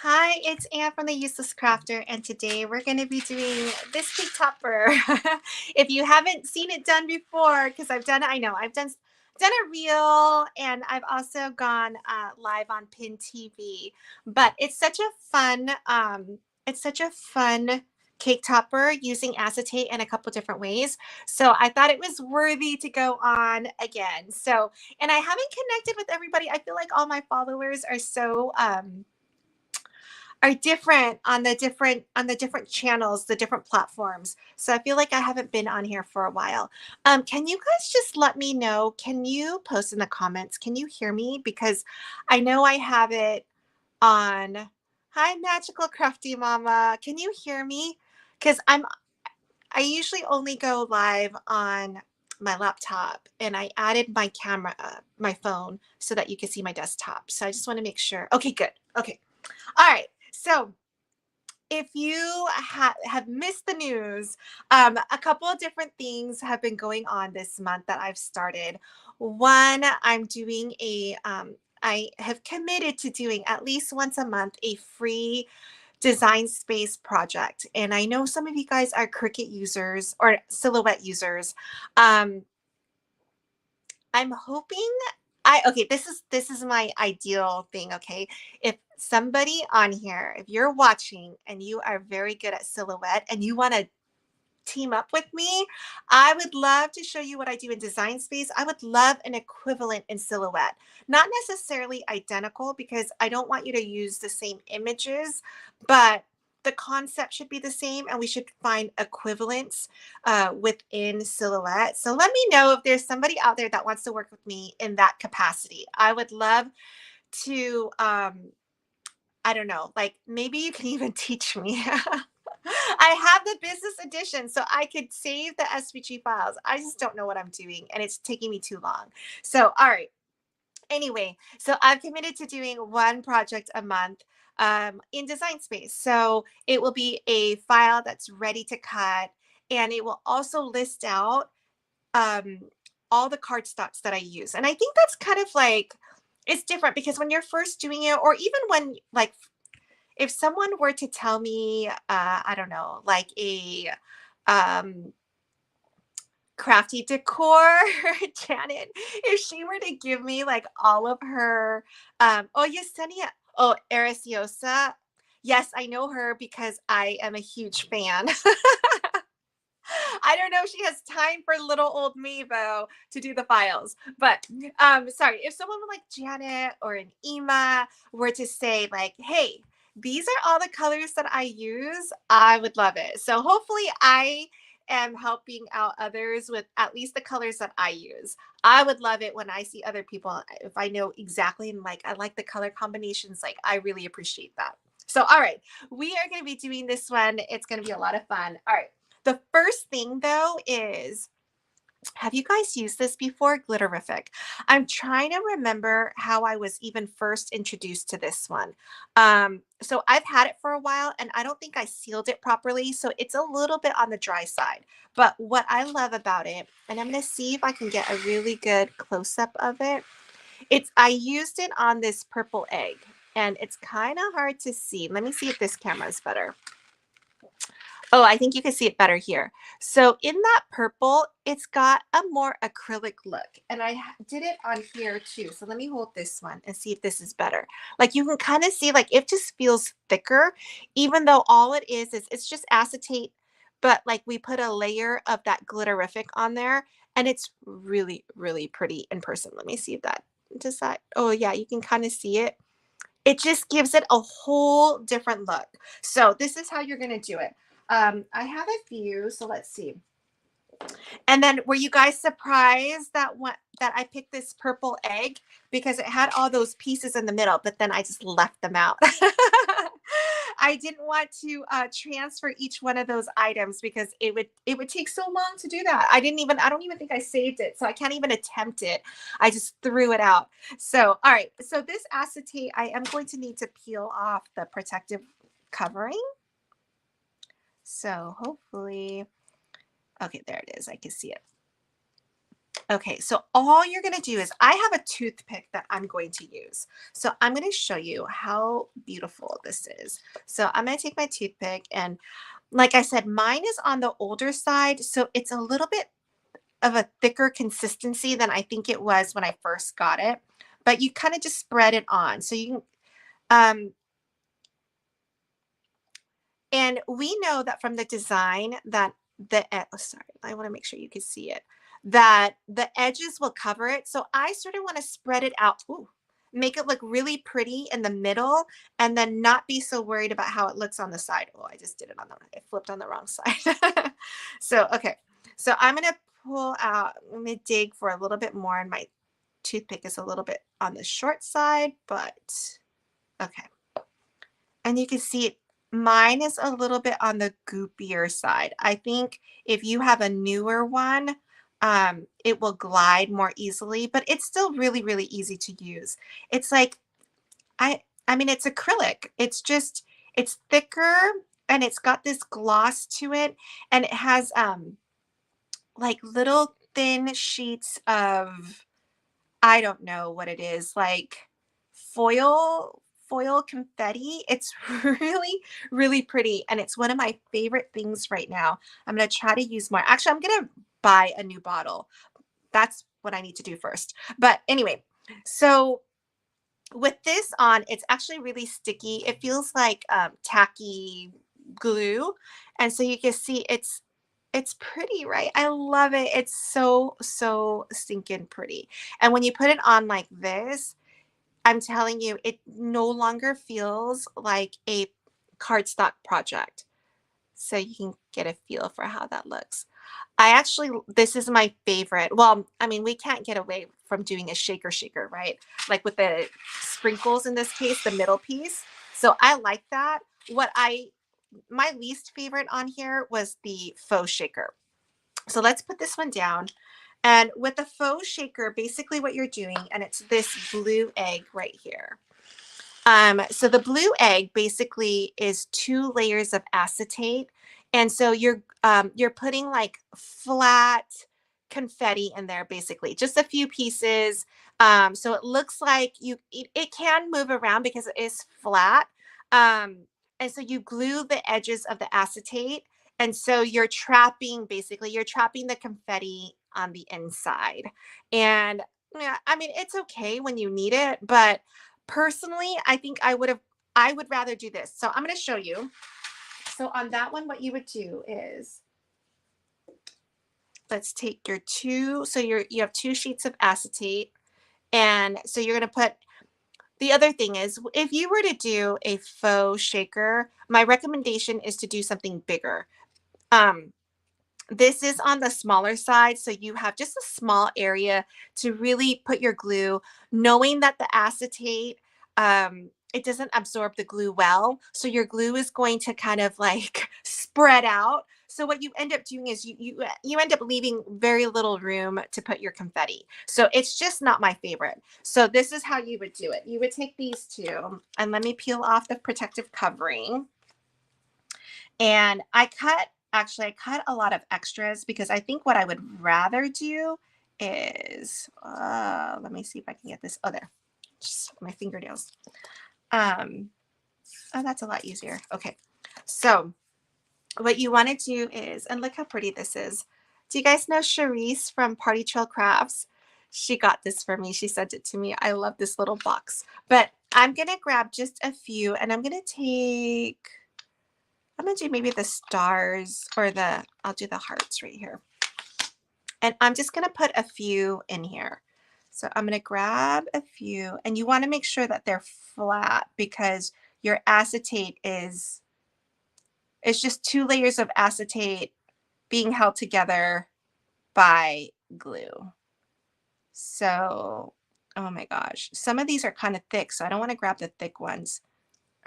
Hi, it's Anne from the Useless Crafter, and today we're going to be doing this cake topper. If you haven't seen it done before, because I've done it, I know I've done a reel, and I've also gone live on Pin TV. But it's such a fun cake topper using acetate in a couple different ways. So I thought it was worthy to go on again. So, and I haven't connected with everybody. I feel like all my followers are so are different on the different channels, the different platforms. So I feel like I haven't been on here for a while. Can you guys just let me know? Can you post in the comments? Can you hear me? Because I know I have it on. Hi, Magical Crafty Mama. Can you hear me? Because I usually only go live on my laptop, and I added my camera, my phone, so that you can see my desktop. So I just want to make sure. Okay, good. Okay. All right. So if you have missed the news, a couple of different things have been going on this month that I've started. One, I have committed to doing at least once a month a free design space project. And I know some of you guys are Cricut users or Silhouette users. Um, I'm hoping okay, this is my ideal thing, okay? If somebody on here, if you're watching and you are very good at Silhouette and you want to team up with me, I would love to show you what I do in Design Space. I would love an equivalent in Silhouette. Not necessarily identical, because I don't want you to use the same images, but the concept should be the same, and we should find equivalents within Silhouette. So let me know if there's somebody out there that wants to work with me in that capacity. I would love to, I don't know, like maybe you can even teach me. I have the business edition, so I could save the SVG files. I just don't know what I'm doing, and it's taking me too long. So, all right. Anyway, so I've committed to doing one project a month in Design Space. So it will be a file that's ready to cut, and it will also list out um, all the cardstocks that I use. And I think that's kind of like, it's different because when you're first doing it, or even when like if someone were to tell me, I don't know, like a um, crafty decor, Janet, if she were to give me like all of her, oh, Yesenia, oh, Ariciosa. Yes, I know her because I am a huge fan. I don't know if she has time for little old me though to do the files. But sorry, if someone like Janet or an Ema were to say like, hey, these are all the colors that I use, I would love it. So hopefully I am helping out others with at least the colors that I use. I would love it when I see other people, if I know exactly, and like I like the color combinations, like I really appreciate that. So all right, we are going to be doing this one. It's going to be a lot of fun. All right. The first thing though is, have you guys used this before? Glitterific. I'm trying to remember how I was even first introduced to this one. So I've had it for a while, and I don't think I sealed it properly. So it's a little bit on the dry side. But what I love about it, and I'm going to see if I can get a really good close-up of it. I used it on this purple egg, and it's kind of hard to see. Let me see if this camera is better. Oh, I think you can see it better here. So in that purple, it's got a more acrylic look. And I did it on here too. So let me hold this one and see if this is better. Like you can kind of see like it just feels thicker, even though all it is it's just acetate, but like we put a layer of that glitterific on there, and it's really, really pretty in person. Let me see if that, does that, oh yeah, you can kind of see it. It just gives it a whole different look. So this is how you're going to do it. I have a few, so let's see. And then were you guys surprised that I picked this purple egg because it had all those pieces in the middle, but then I just left them out. I didn't want to transfer each one of those items because it would take so long to do that. I don't even think I saved it, so I can't even attempt it. I just threw it out. So, all right. So this acetate, I am going to need to peel off the protective covering. So hopefully, okay, there it is. I can see it. Okay, so all you're gonna do is I have a toothpick that I'm going to use. So I'm gonna show you how beautiful this is. So I'm gonna take my toothpick and like I said, mine is on the older side, so it's a little bit of a thicker consistency than I think it was when I first got it. But you kind of just spread it on. So you can, and we know that from the design that sorry, I want to make sure you can see it, that the edges will cover it. So I sort of want to spread it out, ooh, make it look really pretty in the middle, and then not be so worried about how it looks on the side. Oh, I just did it on the, I flipped on the wrong side. So, okay. So I'm going to pull out, let me dig for a little bit more, and my toothpick is a little bit on the short side, but okay. And you can see mine is a little bit on the goopier side. I think if you have a newer one, it will glide more easily, but it's still really, really easy to use. It's like, I mean, it's acrylic. It's just, it's thicker and it's got this gloss to it. And it has like little thin sheets of, I don't know what it is, like foil confetti. It's really, really pretty. And it's one of my favorite things right now. I'm going to try to use more. Actually, I'm going to buy a new bottle. That's what I need to do first. But anyway, so with this on, it's actually really sticky. It feels like tacky glue. And so you can see it's pretty, right? I love it. It's so, so stinking pretty. And when you put it on like this, I'm telling you, it no longer feels like a cardstock project. So you can get a feel for how that looks. I actually, this is my favorite. Well, I mean, we can't get away from doing a shaker, right? Like with the sprinkles in this case, the middle piece. So I like that. My least favorite on here was the faux shaker. So let's put this one down. And with the faux shaker, basically what you're doing, and it's this blue egg right here. So the blue egg basically is 2 layers of acetate. And so you're putting like flat confetti in there, basically, just a few pieces. So it looks like it can move around because it is flat. Um, and so you glue the edges of the acetate. And so you're trapping the confetti on the inside. And yeah, I mean, it's okay when you need it, but personally, I would rather do this. So I'm going to show you. So on that one, what you would do is let's take your you have 2 sheets of acetate. And so you're going to put, the other thing is if you were to do a faux shaker, my recommendation is to do something bigger. Um, This is on the smaller side, so you have just a small area to really put your glue, knowing that the acetate, it doesn't absorb the glue well. So your glue is going to kind of like spread out. So what you end up doing is you end up leaving very little room to put your confetti. So it's just not my favorite. So this is how you would do it. You would take these two, and let me peel off the protective covering. And I cut a lot of extras because I think what I would rather do is, let me see if I can get this. Oh, there, just my fingernails. Um, oh, that's a lot easier. Okay. So what you want to do is, and look how pretty this is. Do you guys know Charisse from Party Trail Crafts? She got this for me. She sent it to me. I love this little box, but I'm going to grab just a few, and I'm going to do maybe the stars, or I'll do the hearts right here. And I'm just going to put a few in here. So I'm going to grab a few, and you want to make sure that they're flat because your acetate it's just 2 layers of acetate being held together by glue. So, oh my gosh, some of these are kind of thick, so I don't want to grab the thick ones.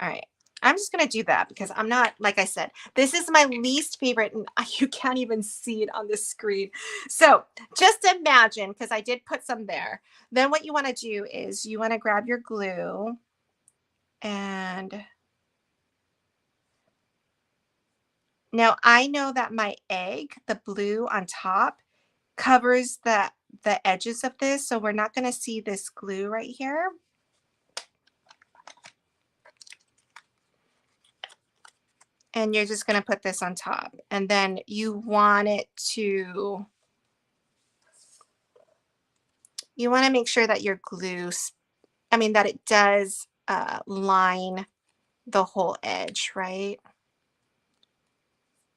All right. I'm just going to do that because I'm not, like I said, this is my least favorite, and you can't even see it on the screen. So just imagine, because I did put some there. Then what you want to do is you want to grab your glue, and now I know that my egg, the blue on top, covers the edges of this, so we're not going to see this glue right here. And you're just going to put this on top. And then you want it to, you want to make sure that your glue, that it does line the whole edge, right?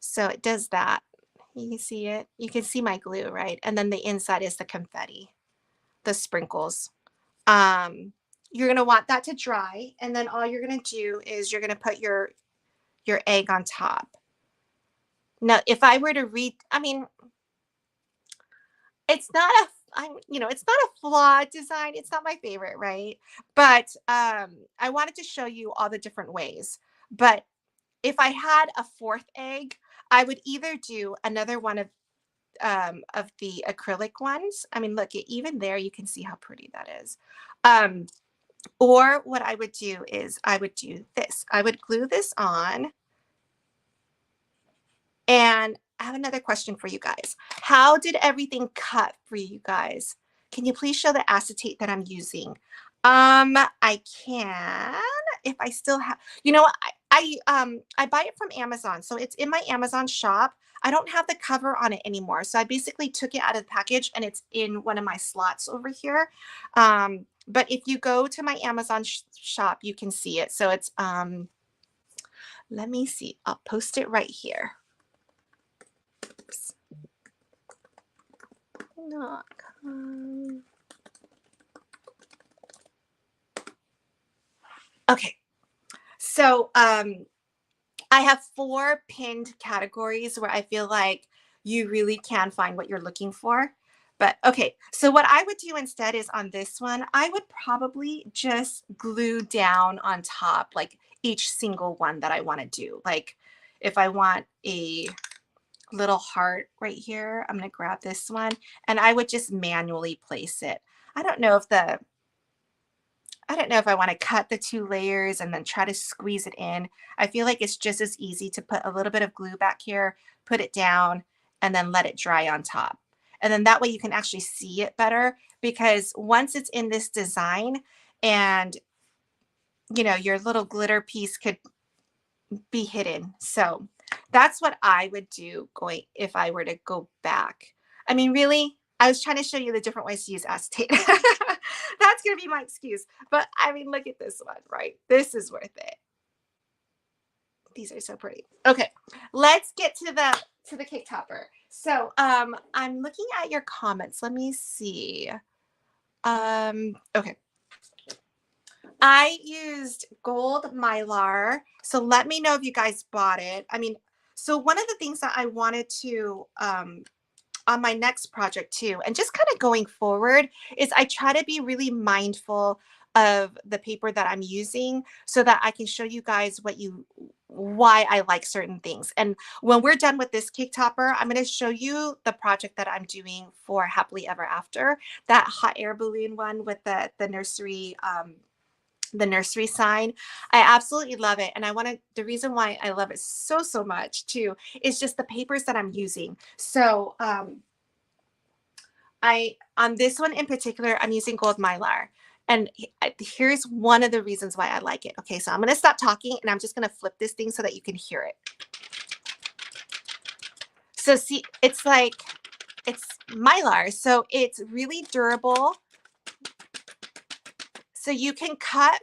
So it does that. You can see it. You can see my glue, right? And then the inside is the confetti, the sprinkles. You're going to want that to dry. And then all you're going to do is you're going to put your egg on top. Now, if I were to read, it's not a, it's not a flawed design. It's not my favorite, right? But I wanted to show you all the different ways. But if I had a fourth egg, I would either do another one of the acrylic ones. Look, even there, you can see how pretty that is. Or what I would do is I would do this. I would glue this on. And I have another question for you guys. How did everything cut for you guys? Can you please show the acetate that I'm using? I can, if I still have, I buy it from Amazon. So it's in my Amazon shop. I don't have the cover on it anymore. So I basically took it out of the package and it's in one of my slots over here. But if you go to my Amazon shop, you can see it. So it's, let me see, I'll post it right here. Oops. Not come. Okay, so I have 4 pinned categories where I feel like you really can find what you're looking for. But okay, so what I would do instead is on this one, I would probably just glue down on top like each single one that I want to do. Like if I want a little heart right here, I'm going to grab this one and I would just manually place it. I don't know if I want to cut the 2 layers and then try to squeeze it in. I feel like it's just as easy to put a little bit of glue back here, put it down, and then let it dry on top. And then that way you can actually see it better, because once it's in this design and, your little glitter piece could be hidden. So that's what I would do if I were to go back. Really, I was trying to show you the different ways to use acetate. That's going to be my excuse. But look at this one, right? This is worth it. These are so pretty. Okay, let's get to the cake topper. So I'm looking at your comments. Let me see. Okay. I used gold mylar. So let me know if you guys bought it. So one of the things that I wanted to on my next project too, and just kind of going forward, is I try to be really mindful of the paper that I'm using so that I can show you guys why I like certain things. And when we're done with this cake topper, I'm going to show you the project that I'm doing for Happily Ever After, that hot air balloon one with the nursery sign. I absolutely love it. And the reason why I love it so much too is just the papers that I'm using. So on this one in particular, I'm using gold mylar. And here's one of the reasons why I like it. Okay, so I'm going to stop talking and I'm just going to flip this thing so that you can hear it. So see, it's mylar. So it's really durable. So you can cut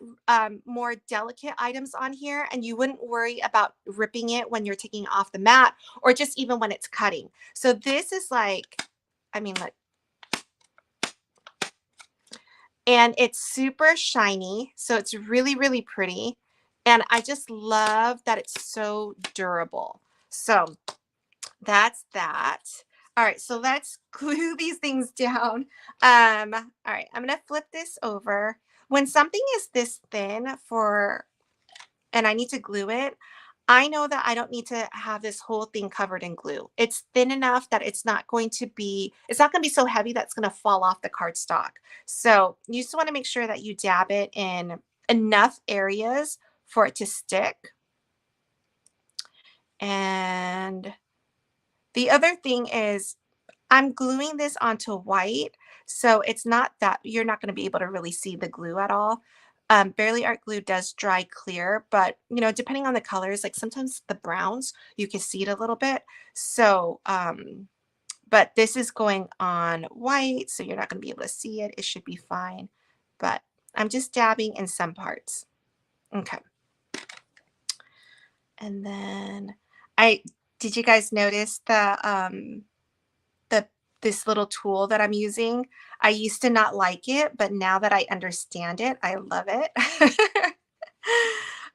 more delicate items on here and you wouldn't worry about ripping it when you're taking off the mat or just even when it's cutting. So this is look. And it's super shiny. So it's really, really pretty. And I just love that it's so durable. So that's that. All right, so let's glue these things down. All right, I'm gonna flip this over. When something is this thin and I need to glue it, I know that I don't need to have this whole thing covered in glue. It's thin enough that it's not going to be so heavy that's going to fall off the cardstock. So you just want to make sure that you dab it in enough areas for it to stick. And the other thing is I'm gluing this onto white. So it's not that you're not going to be able to really see the glue at all. Barely Art glue does dry clear, but you know, depending on the colors, like sometimes the browns, you can see it a little bit. So, but this is going on white, so you're not going to be able to see it. It should be fine, but I'm just dabbing in some parts. Okay. And then did you guys notice the this little tool that I'm using? I used to not like it, but now that I understand it, I love it.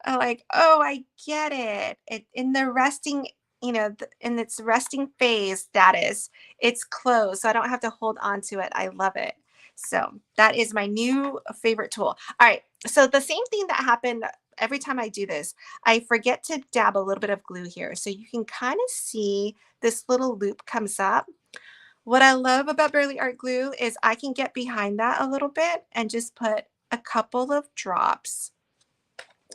I'm like, oh, I get it. In the resting, you know, in its resting phase status, it's closed, so I don't have to hold on to it. I love it. So that is my new favorite tool. All right. So the same thing that happened every time I do this, I forget to dab a little bit of glue here. So you can kind of see this little loop comes up. What I love about Barely Art glue is I can get behind that a little bit and just put a couple of drops,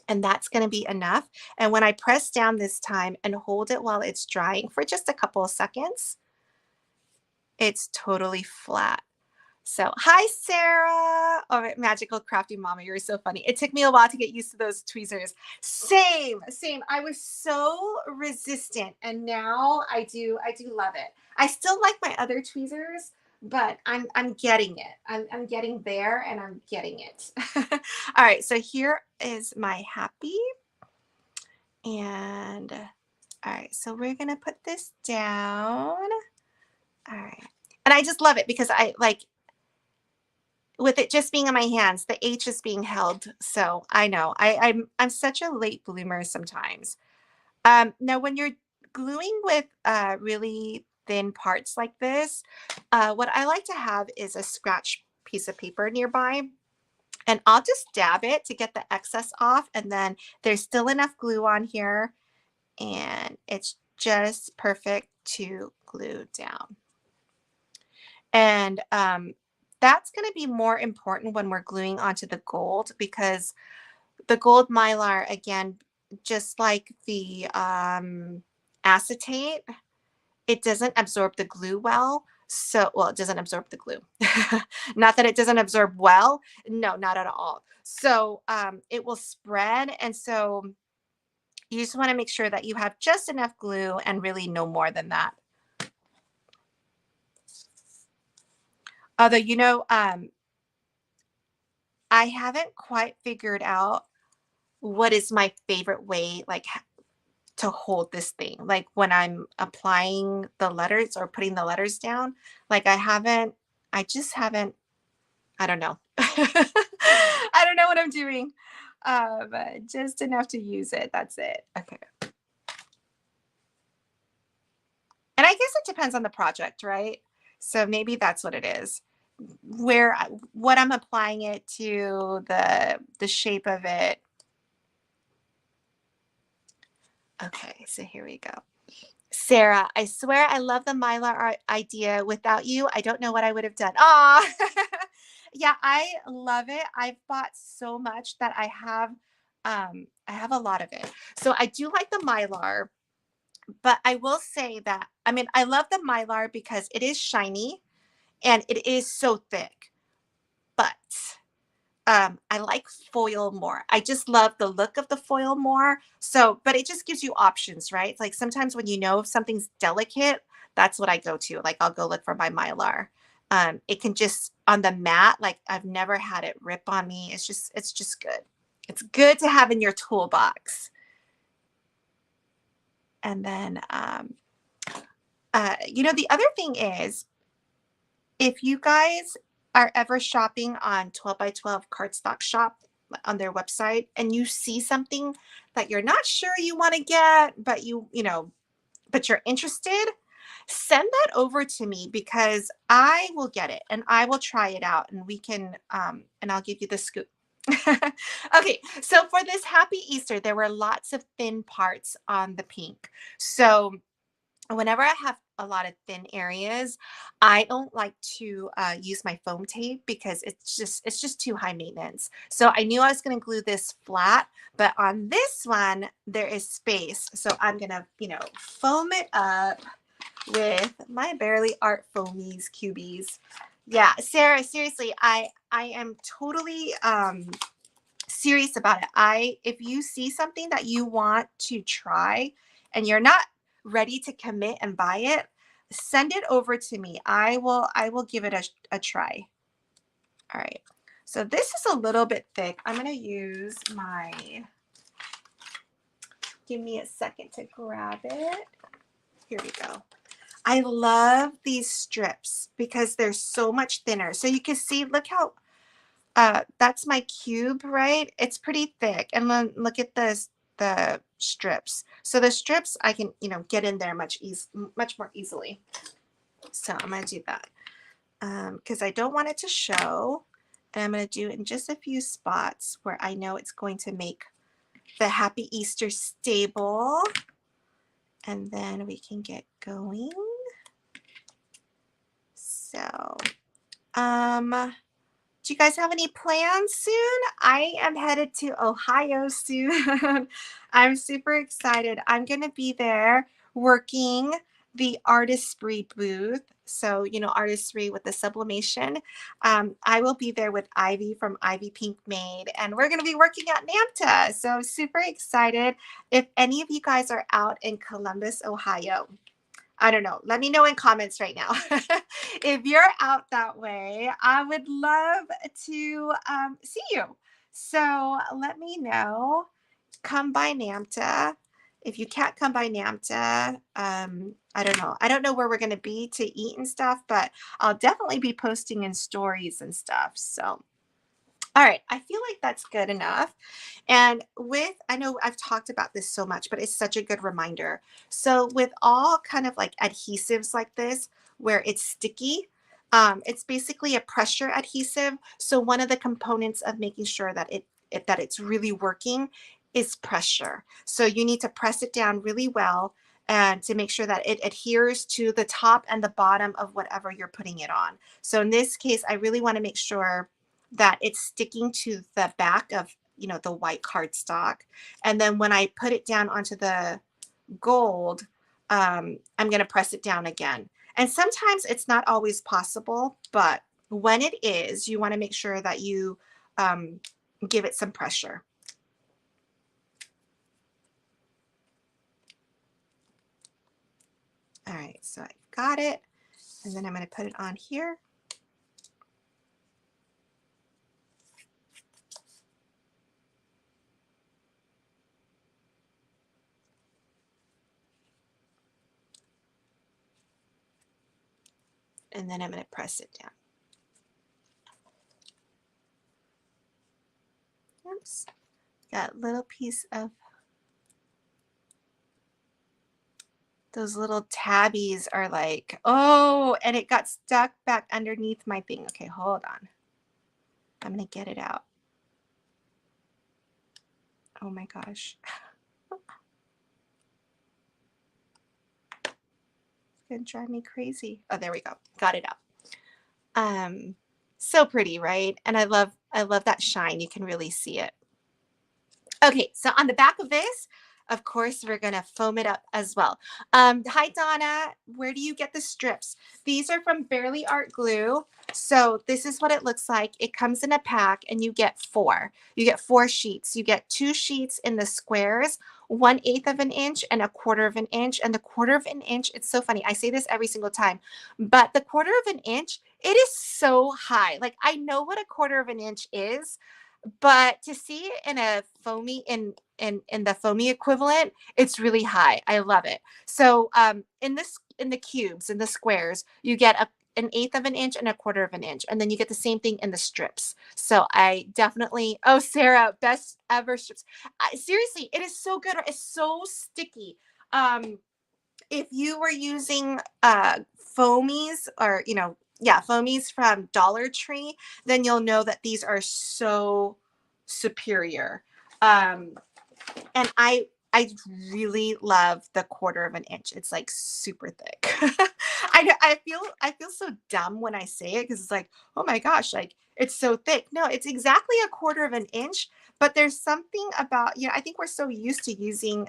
and that's going to be enough. And when I press down this time and hold it while it's drying for just a couple of seconds, it's totally flat. So, hi, Sarah. Oh, magical crafty mama, you're so funny. It took me a while to get used to those tweezers. Same. I was so resistant, and now I do love it. I still like my other tweezers, but I'm getting it. I'm getting there, and I'm getting it. All right, so here is my happy, and all right, so we're gonna put this down. All right, and I just love it because I like, with it just being in my hands, the H is being held. So I know I'm such a late bloomer sometimes. Now when you're gluing with really thin parts like this, what I like to have is a scratch piece of paper nearby. And I'll just dab it to get the excess off. And then there's still enough glue on here. And it's just perfect to glue down. And that's going to be more important when we're gluing onto the gold, because the gold mylar, again, just like the acetate, it doesn't absorb the glue well. So, well, it doesn't absorb the glue. Not that it doesn't absorb well. No, not at all. So it will spread. And so you just want to make sure that you have just enough glue and really no more than that. Although, you know, I haven't quite figured out what is my favorite way, like, to hold this thing. Like when I'm applying the letters or putting the letters down, like I just haven't, I don't know. I don't know what I'm doing. Just enough to use it. That's it. Okay. And I guess it depends on the project, right? So maybe that's what it is. What I'm applying it to, the shape of it. Okay, so here we go. Sarah, I swear I love the Mylar art idea. Without you, I don't know what I would have done. Aw, yeah, I love it. I've bought so much that I have a lot of it. So I do like the Mylar, but I will say that, I mean, I love the Mylar because it is shiny and it is so thick, but I like foil more. I just love the look of the foil more. So, but it just gives you options, right? Like sometimes when you know if something's delicate, that's what I go to. Like I'll go look for my Mylar. It can just on the mat, like I've never had it rip on me. It's just good. It's good to have in your toolbox. And then, you know, the other thing is, if you guys are ever shopping on 12 by 12 cardstock shop on their website and you see something that you're not sure you want to get, but but you're interested, send that over to me because I will get it and I will try it out and we can, and I'll give you the scoop. Okay, so for this happy Easter, there were lots of thin parts on the pink. So whenever I have a lot of thin areas, I don't like to use my foam tape because it's just too high maintenance. So I knew I was going to glue this flat, but on this one there is space. So I'm going to, foam it up with my Barely Art Foamies cubies. Yeah, Sarah, seriously, I am totally serious about it. If you see something that you want to try and you're not ready to commit and buy it, send it over to me. I will give it a try. All right. So this is a little bit thick. I'm going to use my, give me a second to grab it. Here we go. I love these strips because they're so much thinner. So you can see, look how, that's my cube, right? It's pretty thick. And then look at this, the strips. So the strips, I can, get in there much more easily. So I'm going to do that because I don't want it to show. And I'm going to do it in just a few spots where I know it's going to make the Happy Easter stable. And then we can get going. So, do you guys have any plans soon? I am headed to Ohio soon. I'm super excited. I'm going to be there working the artistry booth. So, artistry with the sublimation. I will be there with Ivy from Ivy Pink Made, and we're going to be working at NAMTA. So super excited. If any of you guys are out in Columbus, Ohio, I don't know. Let me know in comments right now. If you're out that way, I would love to see you. So let me know. Come by NAMTA. If you can't come by NAMTA, I don't know. I don't know where we're going to be to eat and stuff, but I'll definitely be posting in stories and stuff. So all right, I feel like that's good enough. And I know I've talked about this so much, but it's such a good reminder. So with all kind of like adhesives like this, where it's sticky, it's basically a pressure adhesive. So one of the components of making sure that that it's really working is pressure. So you need to press it down really well and to make sure that it adheres to the top and the bottom of whatever you're putting it on. So in this case, I really want to make sure that it's sticking to the back of, the white cardstock. And then when I put it down onto the gold, I'm going to press it down again. And sometimes it's not always possible, but when it is, you want to make sure that you give it some pressure. All right, so I've got it. And then I'm going to put it on here. And then I'm going to press it down. Oops, got a little piece of those little tabbies are like, oh, and it got stuck back underneath my thing. Okay, hold on. I'm going to get it out. Oh my gosh. It's going to drive me crazy. Oh, there we go. Got it out. So pretty, right? And I love that shine. You can really see it. Okay, so on the back of this, of course, we're going to foam it up as well. Hi, Donna. Where do you get the strips? These are from Barely Art Glue. So this is what it looks like. It comes in a pack and you get 4. You get 4 sheets. You get 2 sheets in the squares, 1/8 of an inch and 1/4 of an inch. And the 1/4 of an inch, it's so funny. I say this every single time, but the 1/4 of an inch, it is so high. Like I know what a 1/4 of an inch is, but to see it in a foamy in the foamy equivalent, it's really high. I love it. So in the cubes, in the squares, you get 1/8 of an inch and 1/4 of an inch, and then you get the same thing in the strips. So I definitely, oh Sarah, best ever strips. Seriously, it is so good. It's so sticky. If you were using foamies or foamies from Dollar Tree, then you'll know that these are so superior. And I really love the 1/4 of an inch. It's like super thick. I feel so dumb when I say it because it's like, oh my gosh, like it's so thick. No, it's exactly 1/4 of an inch, but there's something about, I think we're so used to using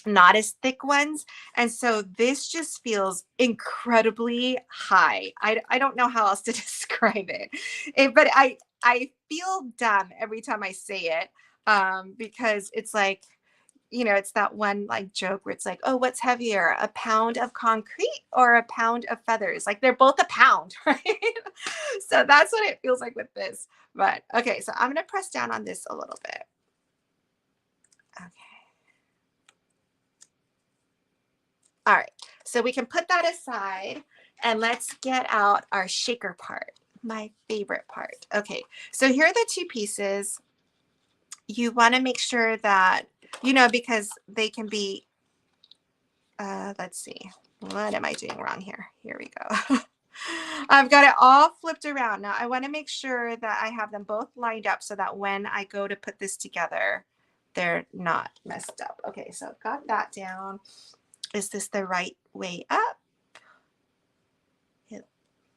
not as thick ones. And so this just feels incredibly high. I don't know how else to describe it. But I feel dumb every time I say it, because it's like, you know, it's that one like joke where it's like, oh, what's heavier, a pound of concrete or a pound of feathers? Like they're both a pound, right? So that's what it feels like with this. But okay, so I'm going to press down on this a little bit. Okay. All right, so we can put that aside and let's get out our shaker part, my favorite part. Okay, so here are the two pieces. You want to make sure that, you know, because they can be, let's see, what am I doing wrong here? Here we go. I've got it all flipped around. Now I want to make sure that I have them both lined up so that when I go to put this together, they're not messed up. Okay, so I've got that down. Is this the right way up? It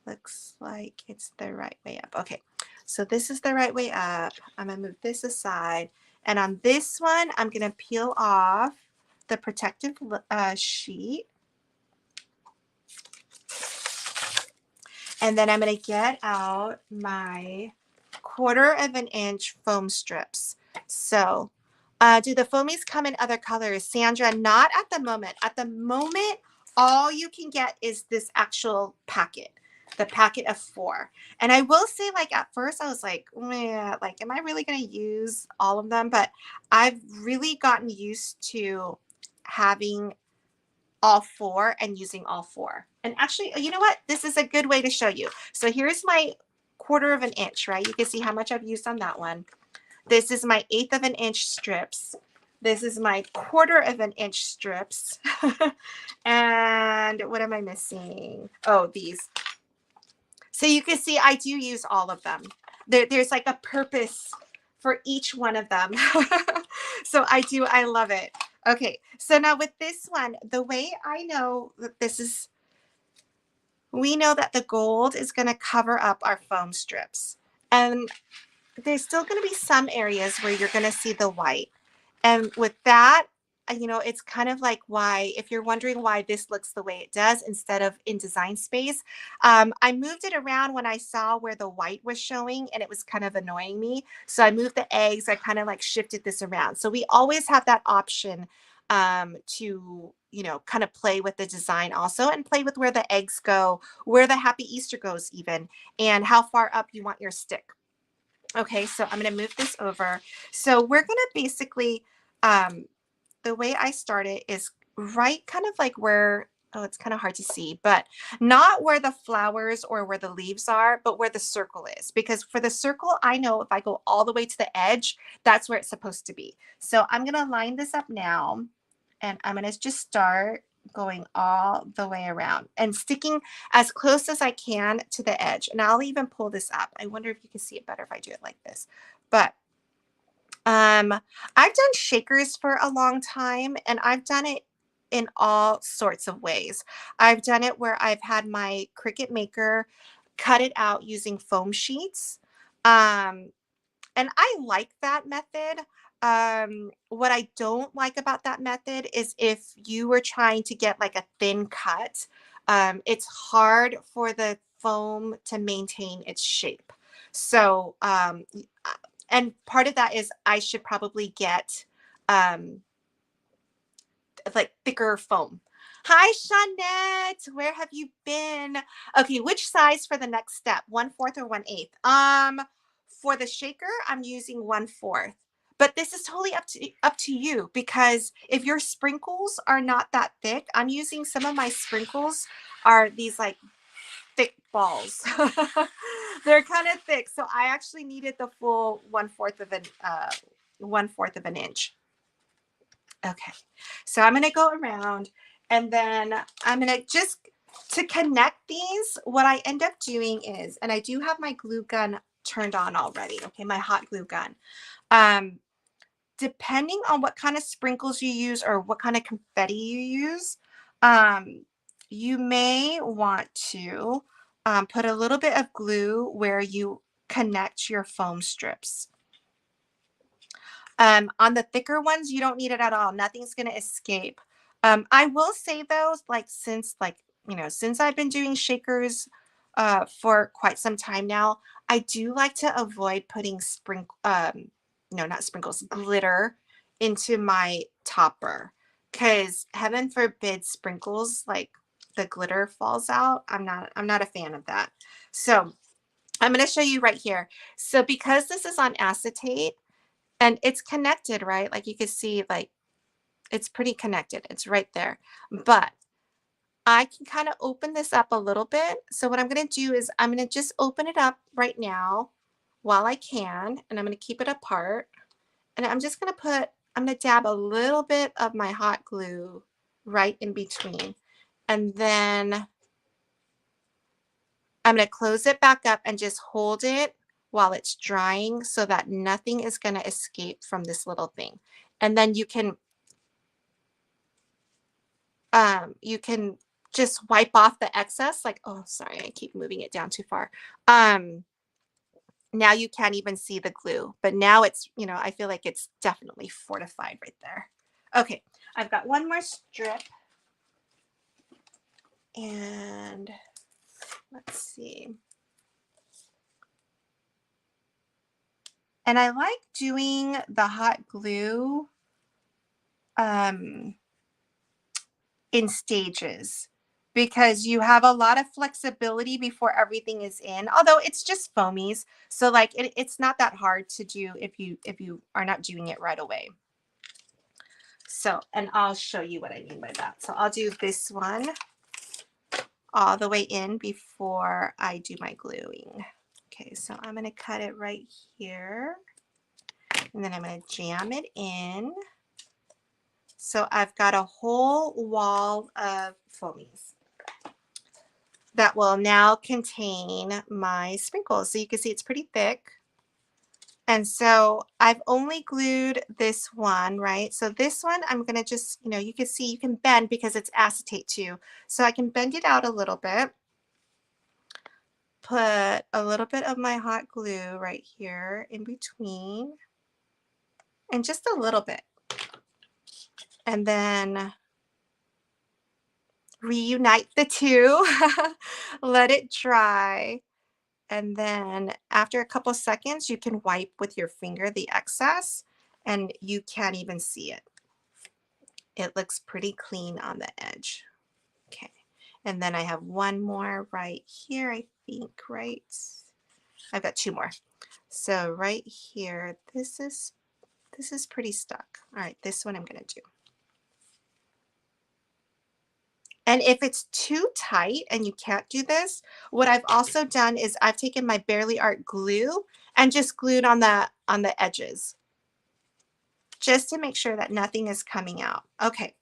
looks like it's the right way up. Okay, so this is the right way up. I'm gonna move this aside. And on this one, I'm gonna peel off the protective sheet. And then I'm gonna get out my 1/4 of an inch foam strips. So do the foamies come in other colors? Sandra, not at the moment. At the moment, all you can get is this actual packet, the packet of 4. And I will say, like, at first I was like, man, like, am I really going to use all of them? But I've really gotten used to having all 4 and using all 4. And actually, you know what? This is a good way to show you. So here's my 1/4 of an inch, right? You can see how much I've used on that one. This is my 1/8 of an inch strips. This is my 1/4 of an inch strips. And what am I missing? Oh, these. So you can see I do use all of them. There's like a purpose for each one of them. So I love it. Okay, so now with this one, the way I know that this is, we know that the gold is going to cover up our foam strips. And there's still going to be some areas where you're going to see the white. And with that, you know, it's kind of like why, if you're wondering why this looks the way it does instead of in Design Space, I moved it around when I saw where the white was showing and it was kind of annoying me. So I moved the eggs, I kind of like shifted this around. So we always have that option to, you know, kind of play with the design also and play with where the eggs go, where the Happy Easter goes even, and how far up you want your stick. Okay, so I'm going to move this over. So we're going to basically, the way I start it is right kind of like where, oh, it's kind of hard to see, but not where the flowers or where the leaves are, but where the circle is. Because for the circle, I know if I go all the way to the edge, that's where it's supposed to be. So I'm going to line this up now, and I'm going to just start going all the way around and sticking as close as I can to the edge. And I'll even pull this up. I wonder if you can see it better if I do it like this. But I've done shakers for a long time, and I've done it in all sorts of ways. I've done it where I've had my Cricut maker cut it out using foam sheets. Um, and I like that method. What I don't like about that method is if you were trying to get like a thin cut, it's hard for the foam to maintain its shape. So, and part of that is I should probably get um, like thicker foam. Hi, Shawnette. Where have you been? Okay, which size for the next step? 1/4 or 1/8? For the shaker, I'm using 1/4. But this is totally up to you, because if your sprinkles are not that thick, I'm using some of my sprinkles are these like thick balls. They're kind of thick, so I actually needed the full 1/4 of an 1/4 of an inch. Okay, so I'm going to go around, and then I'm going to just, to connect these, what I end up doing is, and I do have my glue gun turned on already, okay, my hot glue gun. Depending on what kind of sprinkles you use or what kind of confetti you use, you may want to put a little bit of glue where you connect your foam strips. On the thicker ones, you don't need it at all. Nothing's going to escape. I will say though, like since I've been doing shakers for quite some time now, I do like to avoid putting no, not sprinkles, glitter into my topper, because heaven forbid sprinkles like the glitter falls out. I'm not a fan of that. So I'm going to show you right here. So because this is on acetate, and it's connected, right? Like you can see, like it's pretty connected. It's right there. But I can kind of open this up a little bit. So what I'm going to do is I'm going to just open it up right now while I can, and I'm going to keep it apart. And I'm just going to I'm going to dab a little bit of my hot glue right in between. And then I'm going to close it back up and just hold it while it's drying so that nothing is going to escape from this little thing. And then you can just wipe off the excess, like, oh, sorry, I keep moving it down too far. Now you can't even see the glue, but now it's, I feel like it's definitely fortified right there. Okay, I've got one more strip. And let's see. And I like doing the hot glue in stages, because you have a lot of flexibility before everything is in, although it's just foamies. So like it's not that hard to do if you are not doing it right away. So, and I'll show you what I mean by that. So I'll do this one all the way in before I do my gluing. Okay, so I'm going to cut it right here, and then I'm going to jam it in. So I've got a whole wall of foamies that will now contain my sprinkles. So you can see it's pretty thick. And so I've only glued this one, right? So this one, I'm going to just, you can see you can bend because it's acetate too. So I can bend it out a little bit. Put a little bit of my hot glue right here in between, and just a little bit. And then reunite the two, let it dry. And then after a couple seconds, you can wipe with your finger the excess, and you can't even see it. It looks pretty clean on the edge. Okay. And then I have one more right here, I think, right? I've got two more. So right here, this is pretty stuck. All right, this one I'm going to do. And if it's too tight and you can't do this, what I've also done is I've taken my Barely Art glue and just glued on the edges, just to make sure that nothing is coming out. Okay,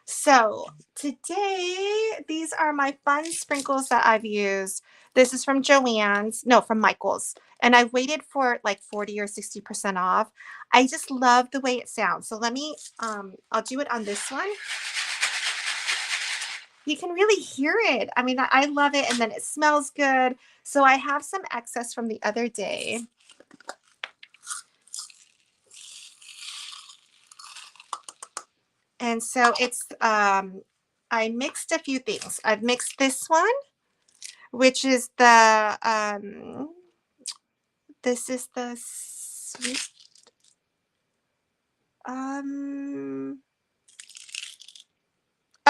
so today, these are my fun sprinkles that I've used. This is from from Michael's. And I waited for like 40 or 60% off. I just love the way it sounds. So let me, I'll do it on this one. You can really hear it. I mean, I love it. And then it smells good. So I have some excess from the other day. And so it's, I mixed a few things. I've mixed this one, which is this is the sweet,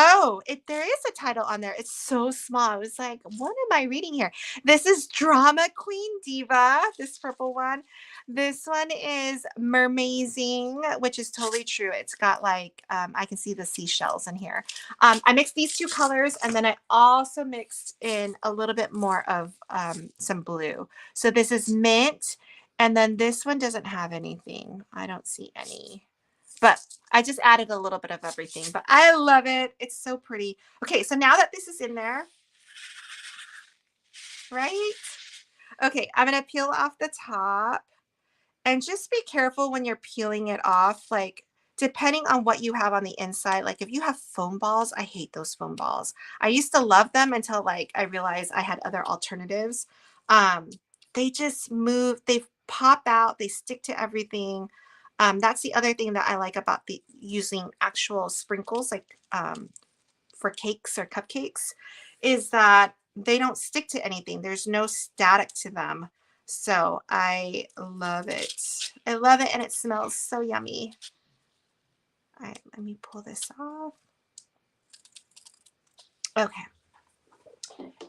oh, there is a title on there. It's so small. I was like, what am I reading here? This is Drama Queen Diva, this purple one. This one is Mermazing, which is totally true. It's got like, I can see the seashells in here. I mixed these two colors, and then I also mixed in a little bit more of some blue. So this is mint, and then this one doesn't have anything. I don't see any. But I just added a little bit of everything, but I love it. It's so pretty. Okay, so now that this is in there, right? Okay, I'm going to peel off the top, and just be careful when you're peeling it off. Like, depending on what you have on the inside, like if you have foam balls, I hate those foam balls. I used to love them until like I realized I had other alternatives. They just move, they pop out, they stick to everything. That's the other thing that I like about the using actual sprinkles, like for cakes or cupcakes, is that they don't stick to anything. There's no static to them. So I love it. I love it, and it smells so yummy. All right, let me pull this off. Okay.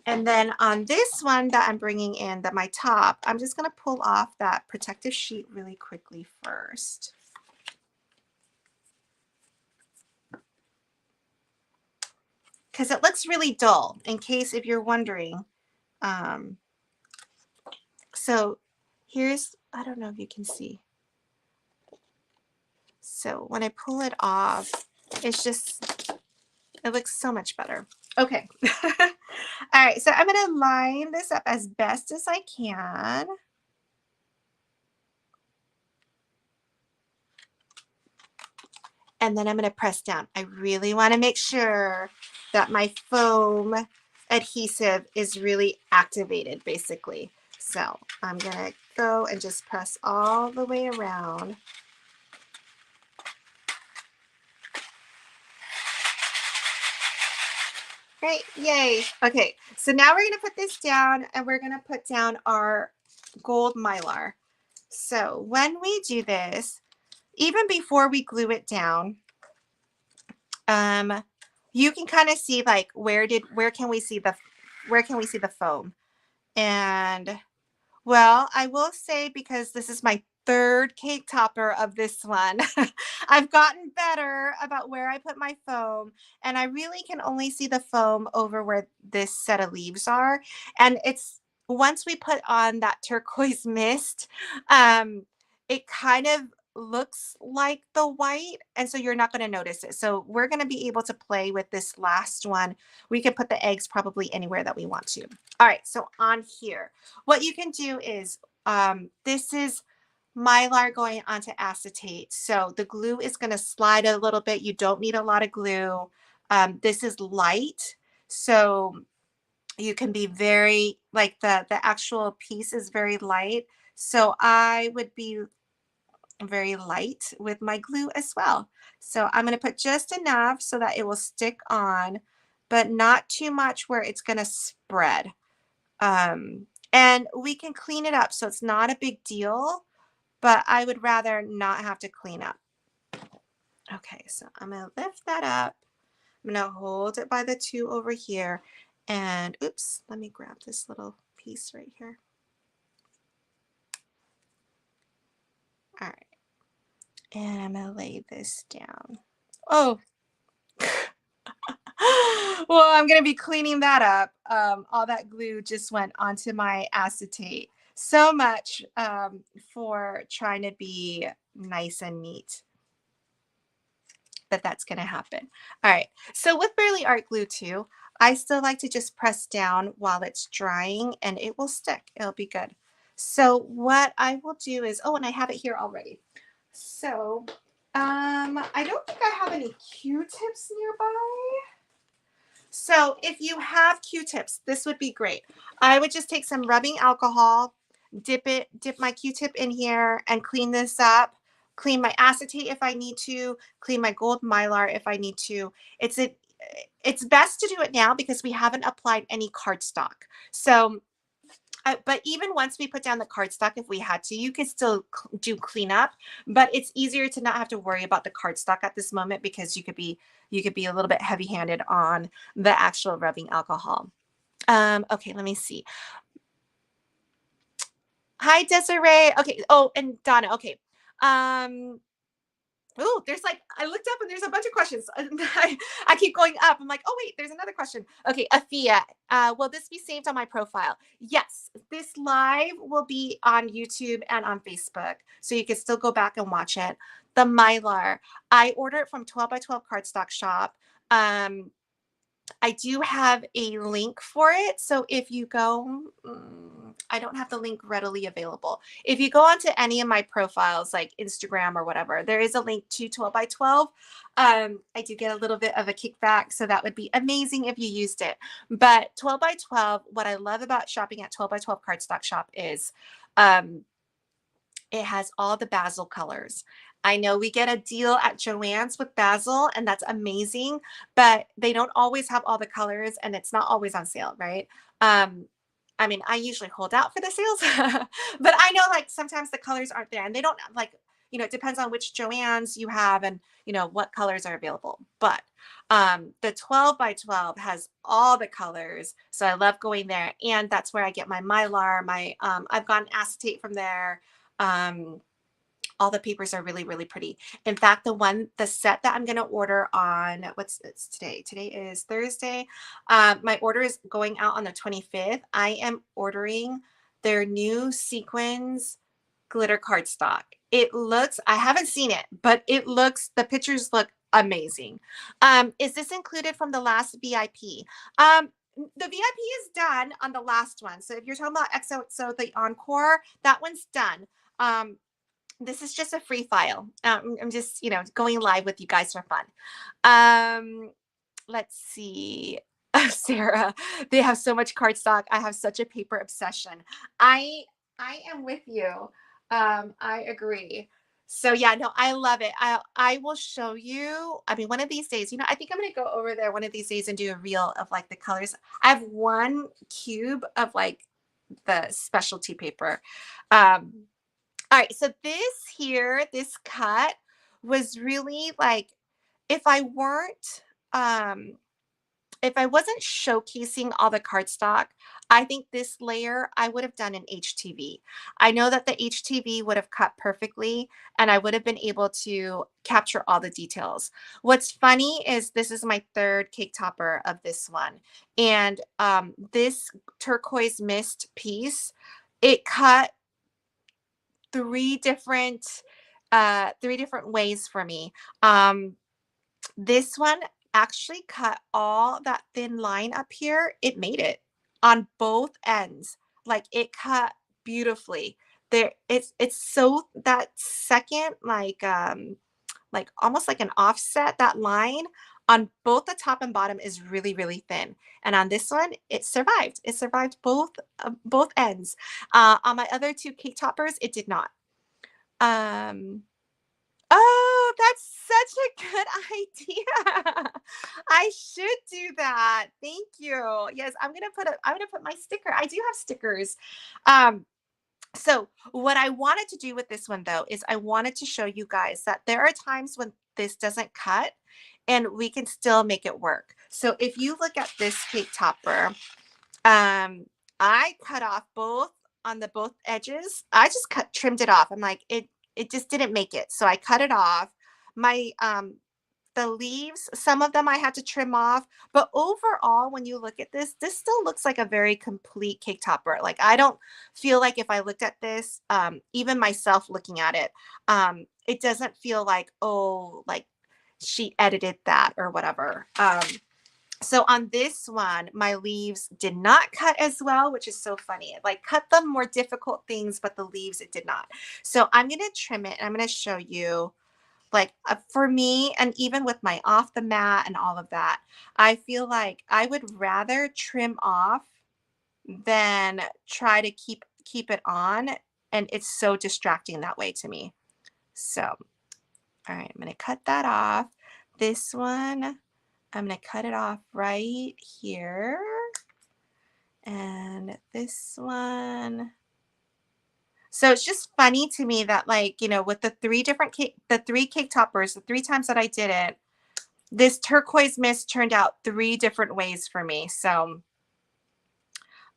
And then on this one that I'm bringing in, my top, I'm just going to pull off that protective sheet really quickly first. Because it looks really dull, in case if you're wondering. So here's, I don't know if you can see. So when I pull it off, it's just, it looks so much better. Okay. All right, so I'm going to line this up as best as I can. And then I'm going to press down. I really want to make sure that my foam adhesive is really activated, basically. So I'm going to go and just press all the way around. Great, yay. Okay, so now we're going to put this down, and we're going to put down our gold mylar. So when we do this, even before we glue it down, you can kind of see like where can we see the foam? And well, I will say, because this is my third cake topper of this one, I've gotten better about where I put my foam, and I really can only see the foam over where this set of leaves are. And it's once we put on that turquoise mist, it kind of looks like the white, and so you're not going to notice it. So we're going to be able to play with this last one. We can put the eggs probably anywhere that we want to. All right, so on here, what you can do is, this is mylar going onto acetate. So the glue is going to slide a little bit. You don't need a lot of glue. This is light, so you can be very, like the actual piece is very light. So I would be very light with my glue as well. So I'm going to put just enough so that it will stick on, but not too much where it's going to spread. And we can clean it up, so it's not a big deal, but I would rather not have to clean up. Okay, so I'm going to lift that up. I'm going to hold it by the two over here. And oops, let me grab this little piece right here. All right. And I'm going to lay this down. Oh, well, I'm going to be cleaning that up. All that glue just went onto my acetate. So much for trying to be nice and neat. But that's going to happen. All right. So with Burley Art Glue too, I still like to just press down while it's drying, and it will stick. It'll be good. So what I will do is, oh, and I have it here already. So I don't think I have any Q-tips nearby. So if you have Q-tips, this would be great. I would just take some rubbing alcohol, dip my Q-tip in here, and clean this up. Clean my acetate if I need to, clean my gold mylar if I need to. It's best to do it now because we haven't applied any cardstock. So, but even once we put down the cardstock, if we had to, you can still do cleanup, but it's easier to not have to worry about the cardstock at this moment because you could be a little bit heavy-handed on the actual rubbing alcohol. Okay, let me see. Hi, Desiree. Okay. Oh, and Donna. Okay. Oh, there's like, I looked up and there's a bunch of questions. I keep going up. I'm like, oh, wait, there's another question. Okay, Afia, will this be saved on my profile? Yes, this live will be on YouTube and on Facebook, so you can still go back and watch it. The Mylar, I ordered it from 12 by 12 Cardstock Shop. I do have a link for it. So if you go, I don't have the link readily available. If you go onto any of my profiles, like Instagram or whatever, there is a link to 12 by 12. I do get a little bit of a kickback, so that would be amazing if you used it. But 12 by 12, what I love about shopping at 12 by 12 Cardstock Shop is it has all the basil colors. I know we get a deal at Joann's with basil, and that's amazing, but they don't always have all the colors, and it's not always on sale, right? Um, I mean, I usually hold out for the sales, but I know like sometimes the colors aren't there, and they don't like, it depends on which Joann's you have and what colors are available. But the 12 by 12 has all the colors, so I love going there, and that's where I get my Mylar. I've gotten acetate from there. Um, all the papers are really, really pretty. In fact, the set that I'm going to order on, it's today? Today is Thursday. My order is going out on the 25th. I am ordering their new sequins glitter cardstock. I haven't seen it, but the pictures look amazing. Is this included from the last VIP? The VIP is done on the last one. So if you're talking about XOXO, the Encore, that one's done. This is just a free file. I'm just, going live with you guys for fun. Let's see. Sarah, they have so much cardstock. I have such a paper obsession. I I am with you. I agree. So yeah, no, I love it. I will show you. I mean, one of these days, I think I'm gonna go over there one of these days and do a reel of like the colors. I have one cube of like the specialty paper. All right, so this cut was really like if I weren't um if I wasn't showcasing all the cardstock, I think this layer I would have done in HTV. I know that the HTV would have cut perfectly and I would have been able to capture all the details. What's funny is this is my third cake topper of this one. And this turquoise mist piece, it cut three different ways for me. This one actually cut all that thin line up here. It made it on both ends. Like it cut beautifully. There it's so that second like almost like an offset, that line on both the top and bottom is really, really thin. And on this one, it survived. It survived both ends. On my other two cake toppers, it did not. Um, oh, that's such a good idea. I should do that. Thank you. Yes, I'm gonna put my sticker. I do have stickers. Um, so what I wanted to do with this one though is I wanted to show you guys that there are times when this doesn't cut and we can still make it work. So if you look at this cake topper, I cut off both edges. I just trimmed it off. I'm like, it just didn't make it. So I cut it off. My the leaves, some of them I had to trim off, but overall, when you look at this still looks like a very complete cake topper. Like I don't feel like if I looked at this, even myself looking at it, it doesn't feel like, oh, like she edited that or whatever. So on this one, my leaves did not cut as well, which is so funny. Like cut the more difficult things, but the leaves, it did not. So I'm going to trim it and I'm going to show you like for me, and even with my off the mat and all of that, I feel like I would rather trim off than try to keep it on. And it's so distracting that way to me. So, all right, I'm going to cut that off. This one, I'm going to cut it off right here. And this one. So it's just funny to me that like, with the three cake toppers, the three times that I did it, this turquoise mist turned out three different ways for me. So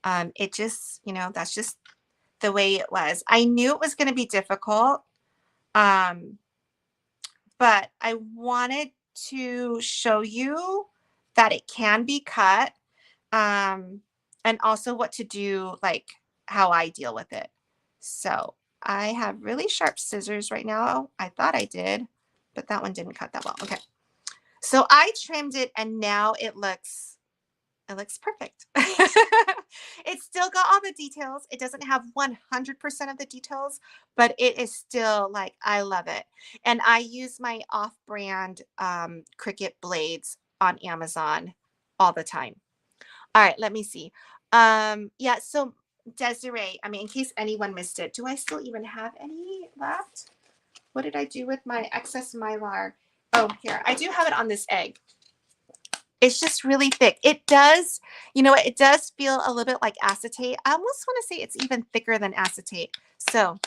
it just, that's just the way it was. I knew it was going to be difficult. But I wanted to show you that it can be cut, and also what to do, like how I deal with it. So I have really sharp scissors right now. I thought I did, but that one didn't cut that well. Okay. So I trimmed it and now it looks perfect. It's still got all the details. It doesn't have 100% of the details, but it is still like, I love it. And I use my off-brand Cricut blades on Amazon all the time. All right, let me see. Yeah, so Desiree, I mean, in case anyone missed it, do I still even have any left? What did I do with my excess Mylar? Oh, here. I do have it on this egg. It's just really thick. It does, you know what? It does feel a little bit like acetate. I almost want to say it's even thicker than acetate. So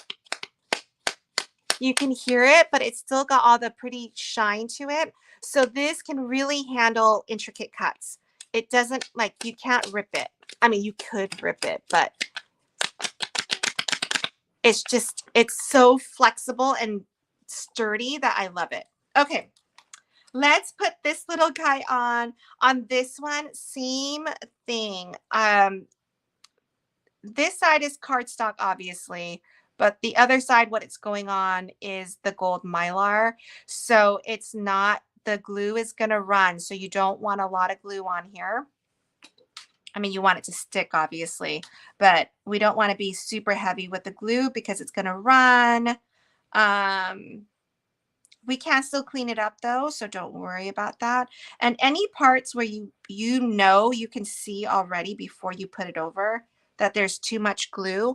you can hear it, but it's still got all the pretty shine to it. So this can really handle intricate cuts. It doesn't, like, you can't rip it. I mean, you could rip it, but it's just, it's so flexible and sturdy that I love it. Okay. Let's put this little guy on. On this one, same thing. This side is cardstock, obviously, but the other side, what it's going on is the gold Mylar. So it's not, the glue is going to run. So you don't want a lot of glue on here. I mean, you want it to stick, obviously, but we don't want to be super heavy with the glue because it's going to run. We can still clean it up though, so don't worry about that. And any parts where you know you can see already before you put it over that there's too much glue,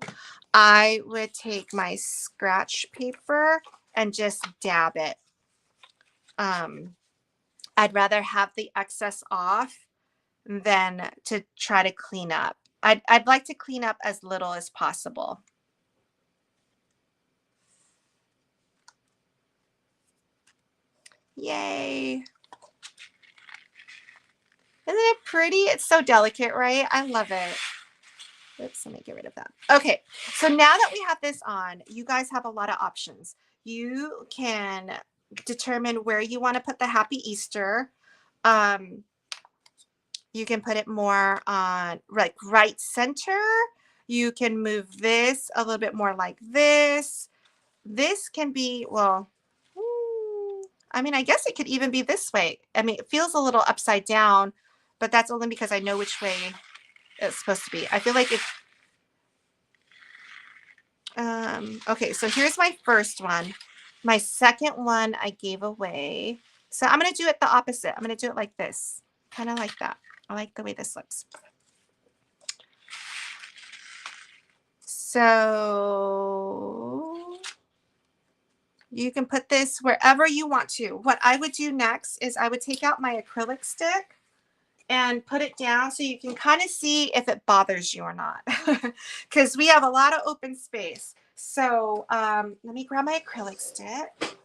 I would take my scratch paper and just dab it. I'd rather have the excess off than to try to clean up. I'd like to clean up as little as possible. Yay. Isn't it pretty? It's so delicate, right? I love it. Oops, let me get rid of that. Okay, so now that we have this on, you guys have a lot of options. You can determine where you want to put the Happy Easter. You can put it more on like right center. You can move this a little bit more like this. This can be, well, I mean, I guess it could even be this way. I mean, it feels a little upside down, but that's only because I know which way it's supposed to be. I feel like it's, okay, so here's my first one. My second one I gave away. So I'm going to do it the opposite. I'm going to do it like this, kind of like that. I like the way this looks. So you can put this wherever you want to. What I would do next is I would take out my acrylic stick and put it down so you can kind of see if it bothers you or not, because we have a lot of open space. So let me grab my acrylic stick.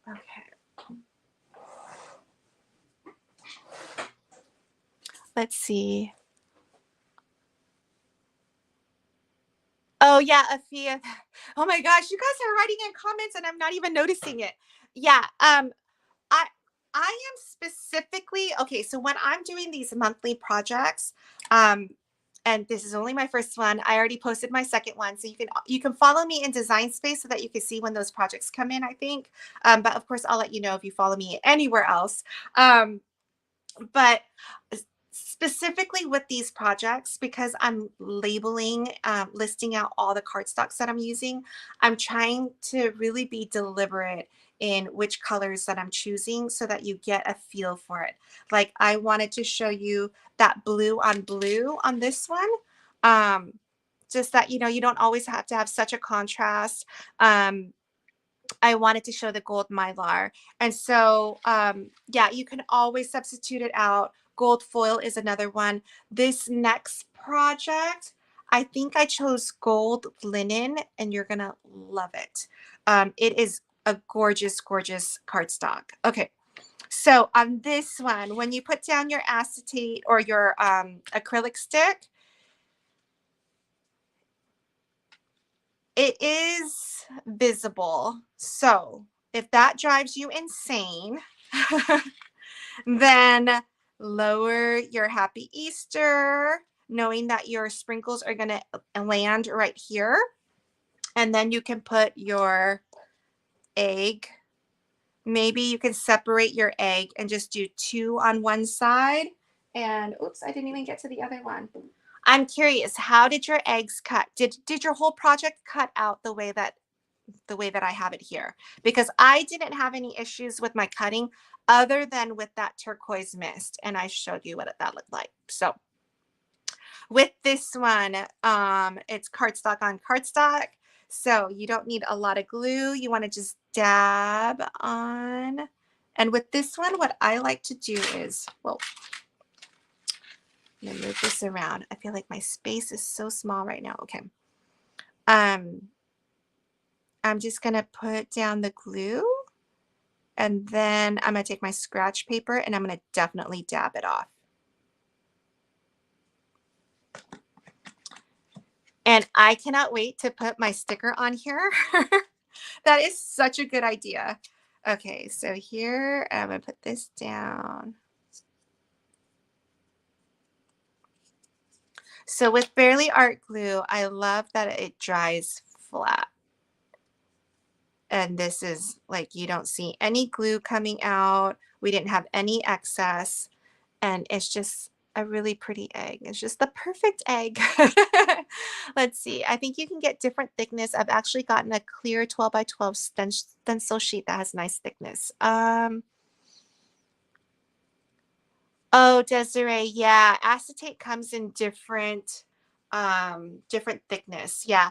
Okay. Let's see. Oh yeah, Afia. Oh my gosh, you guys are writing in comments and I'm not even noticing it. Yeah, I am specifically, okay, so when I'm doing these monthly projects, and this is only my first one, I already posted my second one, so you can follow me in Design Space so that you can see when those projects come in, I think. But of course, I'll let you know if you follow me anywhere else. But specifically with these projects, because I'm labeling, listing out all the cardstocks that I'm using, I'm trying to really be deliberate in which colors that I'm choosing so that you get a feel for it. Like I wanted to show you that blue on this one. Just that, you know, you don't always have to have such a contrast. I wanted to show the gold Mylar. And so, yeah, you can always substitute it out. Gold foil is another one. This next project, I think I chose gold linen and you're going to love it. It is a gorgeous, gorgeous cardstock. Okay. So on this one, when you put down your acetate or your acrylic stick, it is visible. So if that drives you insane, then lower your Happy Easter, knowing that your sprinkles are going to land right here. And then you can put your egg. Maybe you can separate your egg and just do 2 on one side. And oops, I didn't even get to the other one. I'm curious, how did your eggs cut? Did your whole project cut out the way that I have it here? Because I didn't have any issues with my cutting other than with that turquoise mist, and I showed you what that looked like. So With this one, it's cardstock on cardstock, so you don't need a lot of glue. You want to just dab on. And with this one, what I like to do is, well, I'm gonna move this around. I feel like my space is so small right now. Okay. I'm just gonna put down the glue, and then I'm gonna take my scratch paper and I'm gonna definitely dab it off. And I cannot wait to put my sticker on here. That is such a good idea. Okay, so here I'm gonna put this down. So with Barely Art glue, I love that it dries flat. And this is like, you don't see any glue coming out. We didn't have any excess. And it's just a really pretty egg. It's just the perfect egg. Let's see. I think you can get different thickness. I've actually gotten a clear 12 by 12 stencil sheet that has nice thickness. Oh, Desiree, yeah. Acetate comes in different different thickness. Yeah.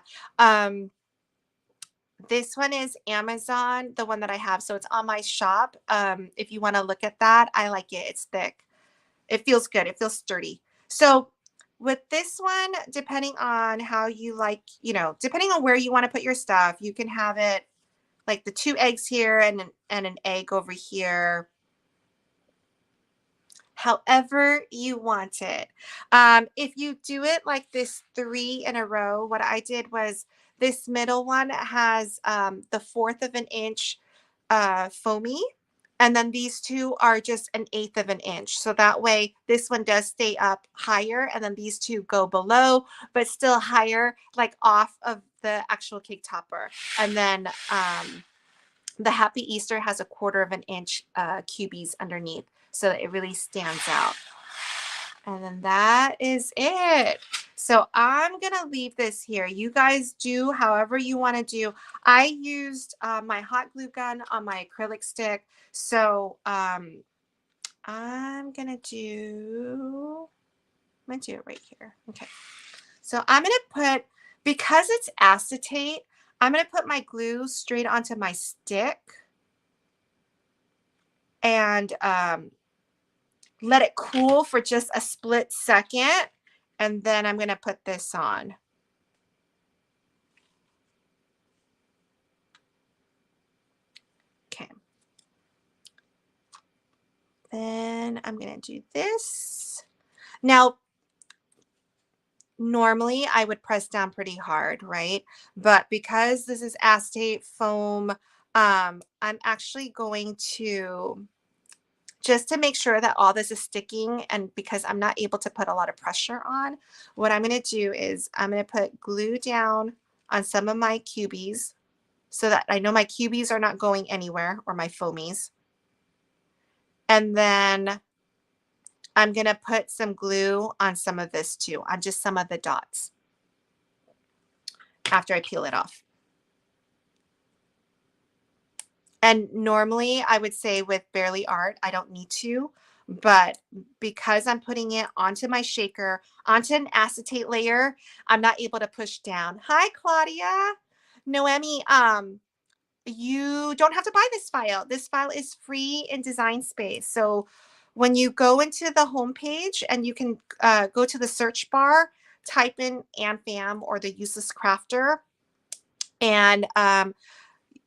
This one is Amazon, the one that I have. So it's on my shop. If you want to look at that, I like it. It's thick. It feels good. It feels sturdy. So with this one, depending on how you like, you know, depending on where you want to put your stuff, you can have it like the 2 eggs here and an egg over here. However you want it. If you do it like this 3 in a row, what I did was this middle one has the 1/4 of an inch foamy, and then these 2 are just 1/8 of an inch. So that way this one does stay up higher, and then these 2 go below, but still higher, like off of the actual cake topper. And then the Happy Easter has a 1/4 of an inch cubies underneath, so that it really stands out. And then that is it. So I'm going to leave this here. You guys do however you want to do. I used my hot glue gun on my acrylic stick. So I'm going to do it right here. Okay. So I'm going to put, because it's acetate, I'm going to put my glue straight onto my stick and let it cool for just a split second. And then I'm going to put this on. Okay. Then I'm going to do this. Now, normally I would press down pretty hard, right? But because this is acetate foam, I'm actually going to, just to make sure that all this is sticking, and because I'm not able to put a lot of pressure on, what I'm going to do is I'm going to put glue down on some of my cubies so that I know my cubies are not going anywhere, or my foamies. And then I'm going to put some glue on some of this too, on just some of the dots after I peel it off. And normally I would say with Barely Art, I don't need to, but because I'm putting it onto my shaker, onto an acetate layer, I'm not able to push down. Hi, Claudia. Noemi, you don't have to buy this file. This file is free in Design Space. So when you go into the home page, and you can go to the search bar, type in AnFam or the Useless Crafter, and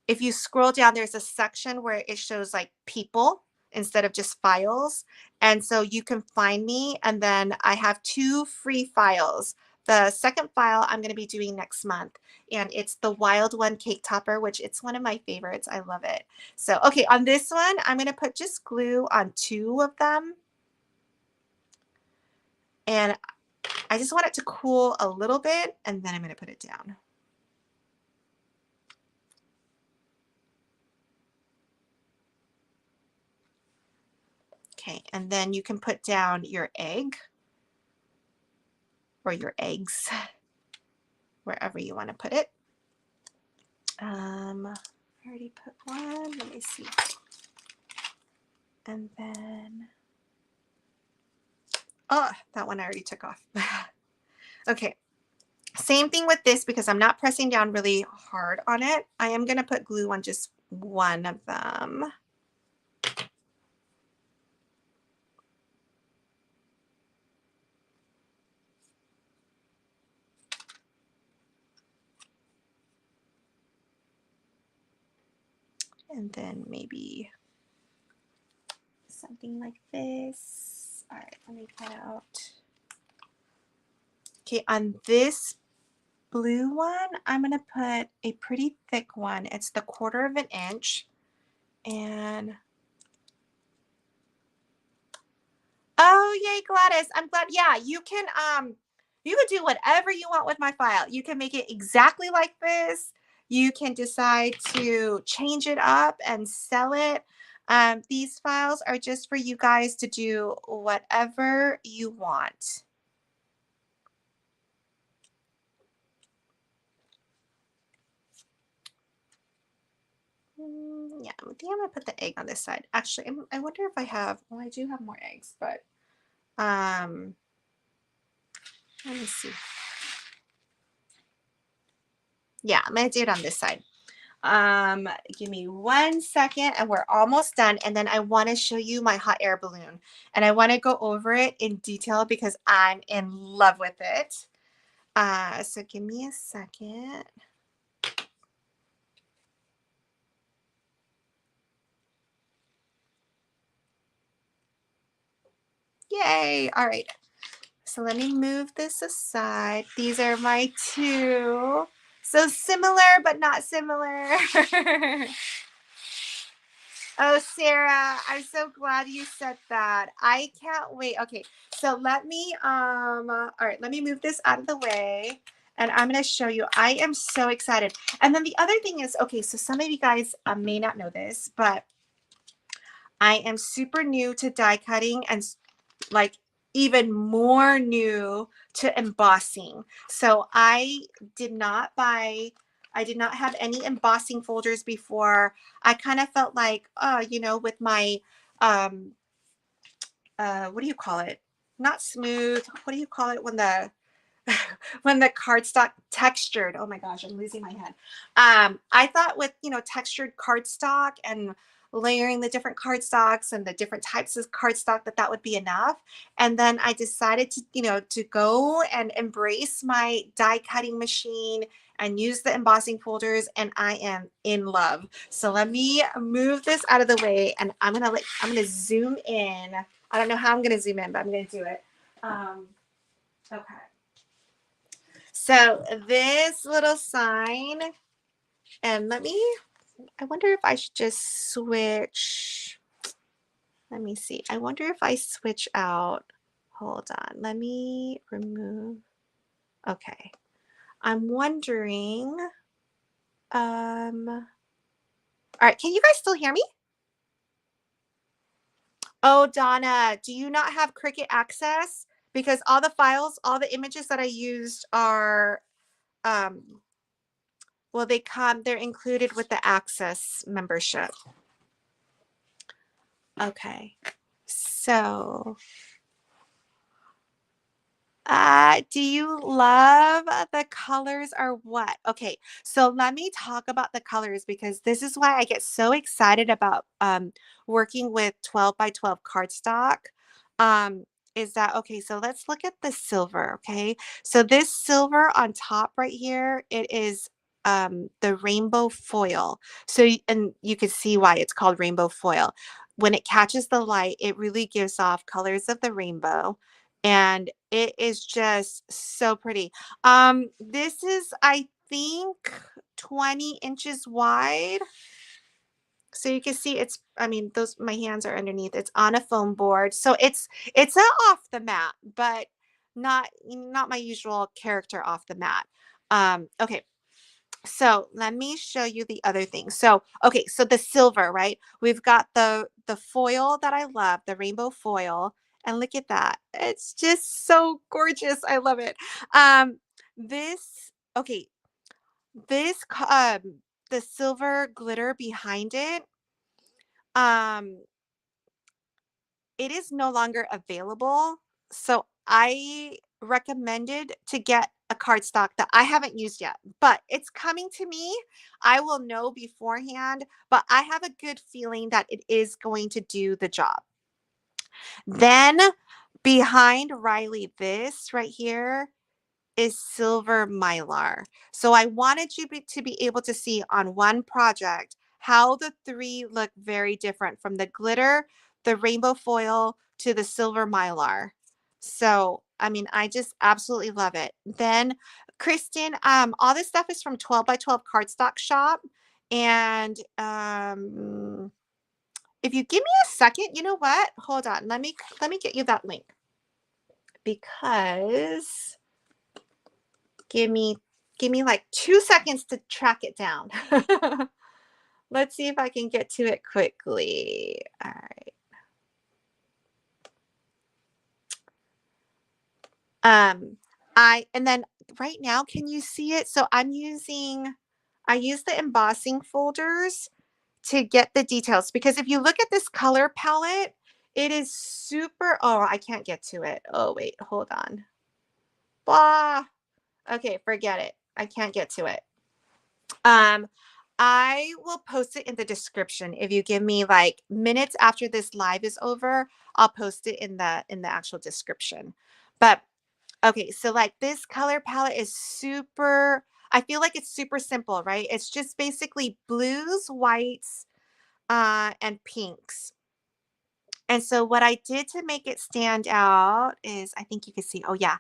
if you scroll down, there's a section where it shows like people instead of just files. And so you can find me. And then I have 2 free files. The second file I'm going to be doing next month. And it's the Wild One Cake Topper, which it's one of my favorites. I love it. So, okay, on this one, I'm going to put just glue on 2 of them. And I just want it to cool a little bit, and then I'm going to put it down. Okay, and then you can put down your egg or your eggs, wherever you want to put it. I already put one. Let me see. And then, oh, that one I already took off. Okay. Same thing with this because I'm not pressing down really hard on it. I am going to put glue on just one of them. And then maybe something like this. All right, let me cut out. Okay, on this blue one, I'm going to put a pretty thick one. It's the 1/4 of an inch. And oh, yay, Gladys. I'm glad. Yeah, you can do whatever you want with my file. You can make it exactly like this. You can decide to change it up and sell it. These files are just for you guys to do whatever you want. Yeah, I think I'm gonna put the egg on this side. Actually, I wonder if I have, well, I do have more eggs, but um, let me see. Yeah, I'm gonna do it on this side. Give me 1 second and we're almost done. And then I want to show you my hot air balloon and I want to go over it in detail because I'm in love with it. So give me a second. Yay. All right. So let me move this aside. These are my two. So similar, but not similar. Oh, Sarah, I'm so glad you said that. I can't wait. Okay, so all right, let me move this out of the way and I'm going to show you. I am so excited. And then the other thing is, okay, so some of you guys may not know this, but I am super new to die cutting and like even more new to embossing. So I did not have any embossing folders before. I kind of felt like, with my, um, what do you call it? Not smooth. What do you call it when the when the cardstock textured? Oh my gosh, I'm losing my head. I thought with, textured cardstock and layering the different cardstocks and the different types of cardstock that would be enough. And then I decided to, to go and embrace my die cutting machine and use the embossing folders and I am in love. So let me move this out of the way and I'm going to zoom in. I don't know how I'm going to zoom in, but I'm going to do it. Okay. So this little sign, and I wonder if I should just switch. Let me see. I wonder if I switch out. Hold on. Let me remove. Okay. I'm wondering. All right. Can you guys still hear me? Oh, Donna, do you not have Cricut access? Because all the files, all the images that I used are, um, well, they're included with the Access membership. Okay. So, do you love the colors or what? Okay, so let me talk about the colors because this is why I get so excited about working with 12 by 12 cardstock. Um, is that okay? So let's look at the silver. Okay, so this silver on top right here, it is the rainbow foil. So, and you can see why it's called rainbow foil. When it catches the light, it really gives off colors of the rainbow and it is just so pretty. This is, I think, 20 inches wide. So you can see I mean, my hands are underneath. It's on a foam board. So it's a off the mat, but not my usual character off the mat. Okay. So let me show you the other thing. So, okay, so the silver, right? We've got the foil that I love, the rainbow foil. And look at that. It's just so gorgeous. I love it. This, okay, the silver glitter behind it, um, it is no longer available. So I recommended to get a cardstock that I haven't used yet, but it's coming to me. I will know beforehand, but I have a good feeling that it is going to do the job. Then behind Riley, this right here is silver mylar. So I wanted you to be able to see on one project how the three look very different, from the glitter, the rainbow foil, to the silver mylar. So, I mean, I just absolutely love it. Then, Kristen, all this stuff is from 12 by 12 cardstock shop. And if you give me a second, you know what? Hold on. Let me get you that link, because give me like 2 seconds to track it down. Let's see if I can get to it quickly. All right. And then right now, can you see it? So I use the embossing folders to get the details, because if you look at this color palette, it is super, oh, I can't get to it. Oh, wait, hold on. Blah. Okay, forget it. I can't get to it. I will post it in the description. If you give me like minutes after this live is over, I'll post it in the actual description. But okay, so like this color palette is super, I feel like it's super simple, right? It's just basically blues, whites, and pinks. And so what I did to make it stand out is, I think you can see, oh yeah.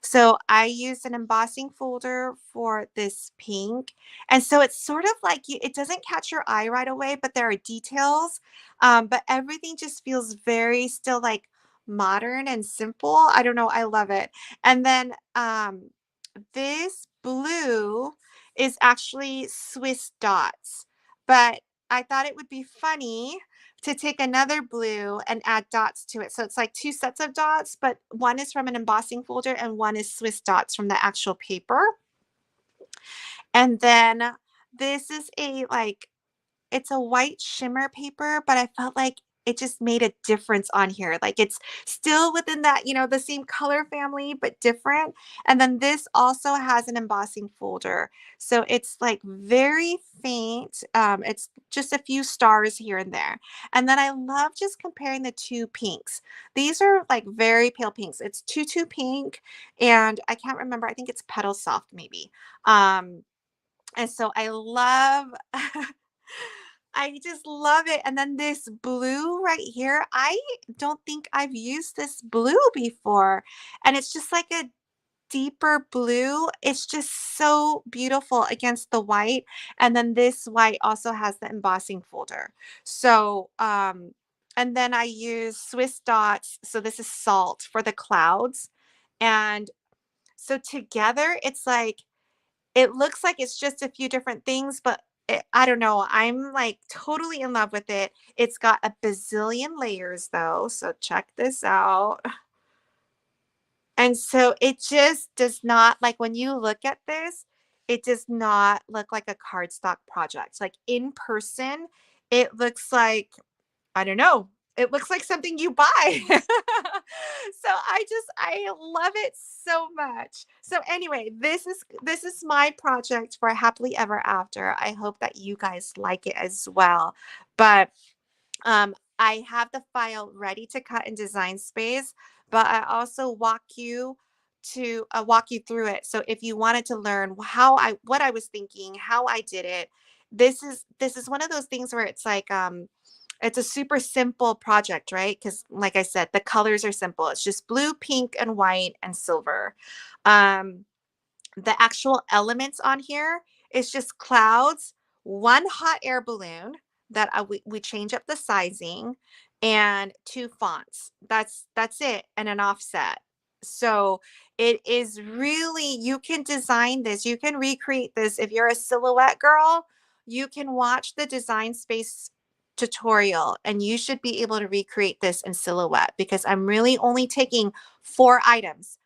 So I used an embossing folder for this pink. And so it's sort of like it doesn't catch your eye right away, but there are details. But everything just feels very still like modern and simple. I don't know. I love it. And then this blue is actually Swiss dots, but I thought it would be funny to take another blue and add dots to it. So it's like two sets of dots, but one is from an embossing folder and one is Swiss dots from the actual paper. And then this is it's a white shimmer paper, but I felt like it just made a difference on here. Like it's still within that, the same color family, but different. And then this also has an embossing folder. So it's like very faint. It's just a few stars here and there. And then I love just comparing the two pinks. These are like very pale pinks. It's Tutu pink, and I can't remember. I think it's Petal Soft maybe. And so I love I just love it. And then this blue right here, I don't think I've used this blue before. And it's just like a deeper blue. It's just so beautiful against the white. And then this white also has the embossing folder. So, and then I use Swiss dots. So this is salt for the clouds. And so together, it's like, it looks like it's just a few different things, but I don't know. I'm like totally in love with it. It's got a bazillion layers though. So check this out. And so it just does not, like when you look at this, it does not look like a cardstock project. Like in person, it looks like, I don't know. It looks like something you buy. So I love it so much. So anyway, this is my project for Happily Ever After. I hope that you guys like it as well. But I have the file ready to cut in Design Space, but I also walk you through it. So if you wanted to learn what I was thinking, how I did it, this is one of those things where it's like it's a super simple project, right? Because like I said, the colors are simple. It's just blue, pink, and white and silver. Um, the actual elements on here is just clouds, one hot air balloon that we change up the sizing, and two fonts. That's it, and an offset. So it is really, you can design this, you can recreate this. If you're a silhouette girl, you can watch the Design Space tutorial and you should be able to recreate this in silhouette, because I'm really only taking 4 items: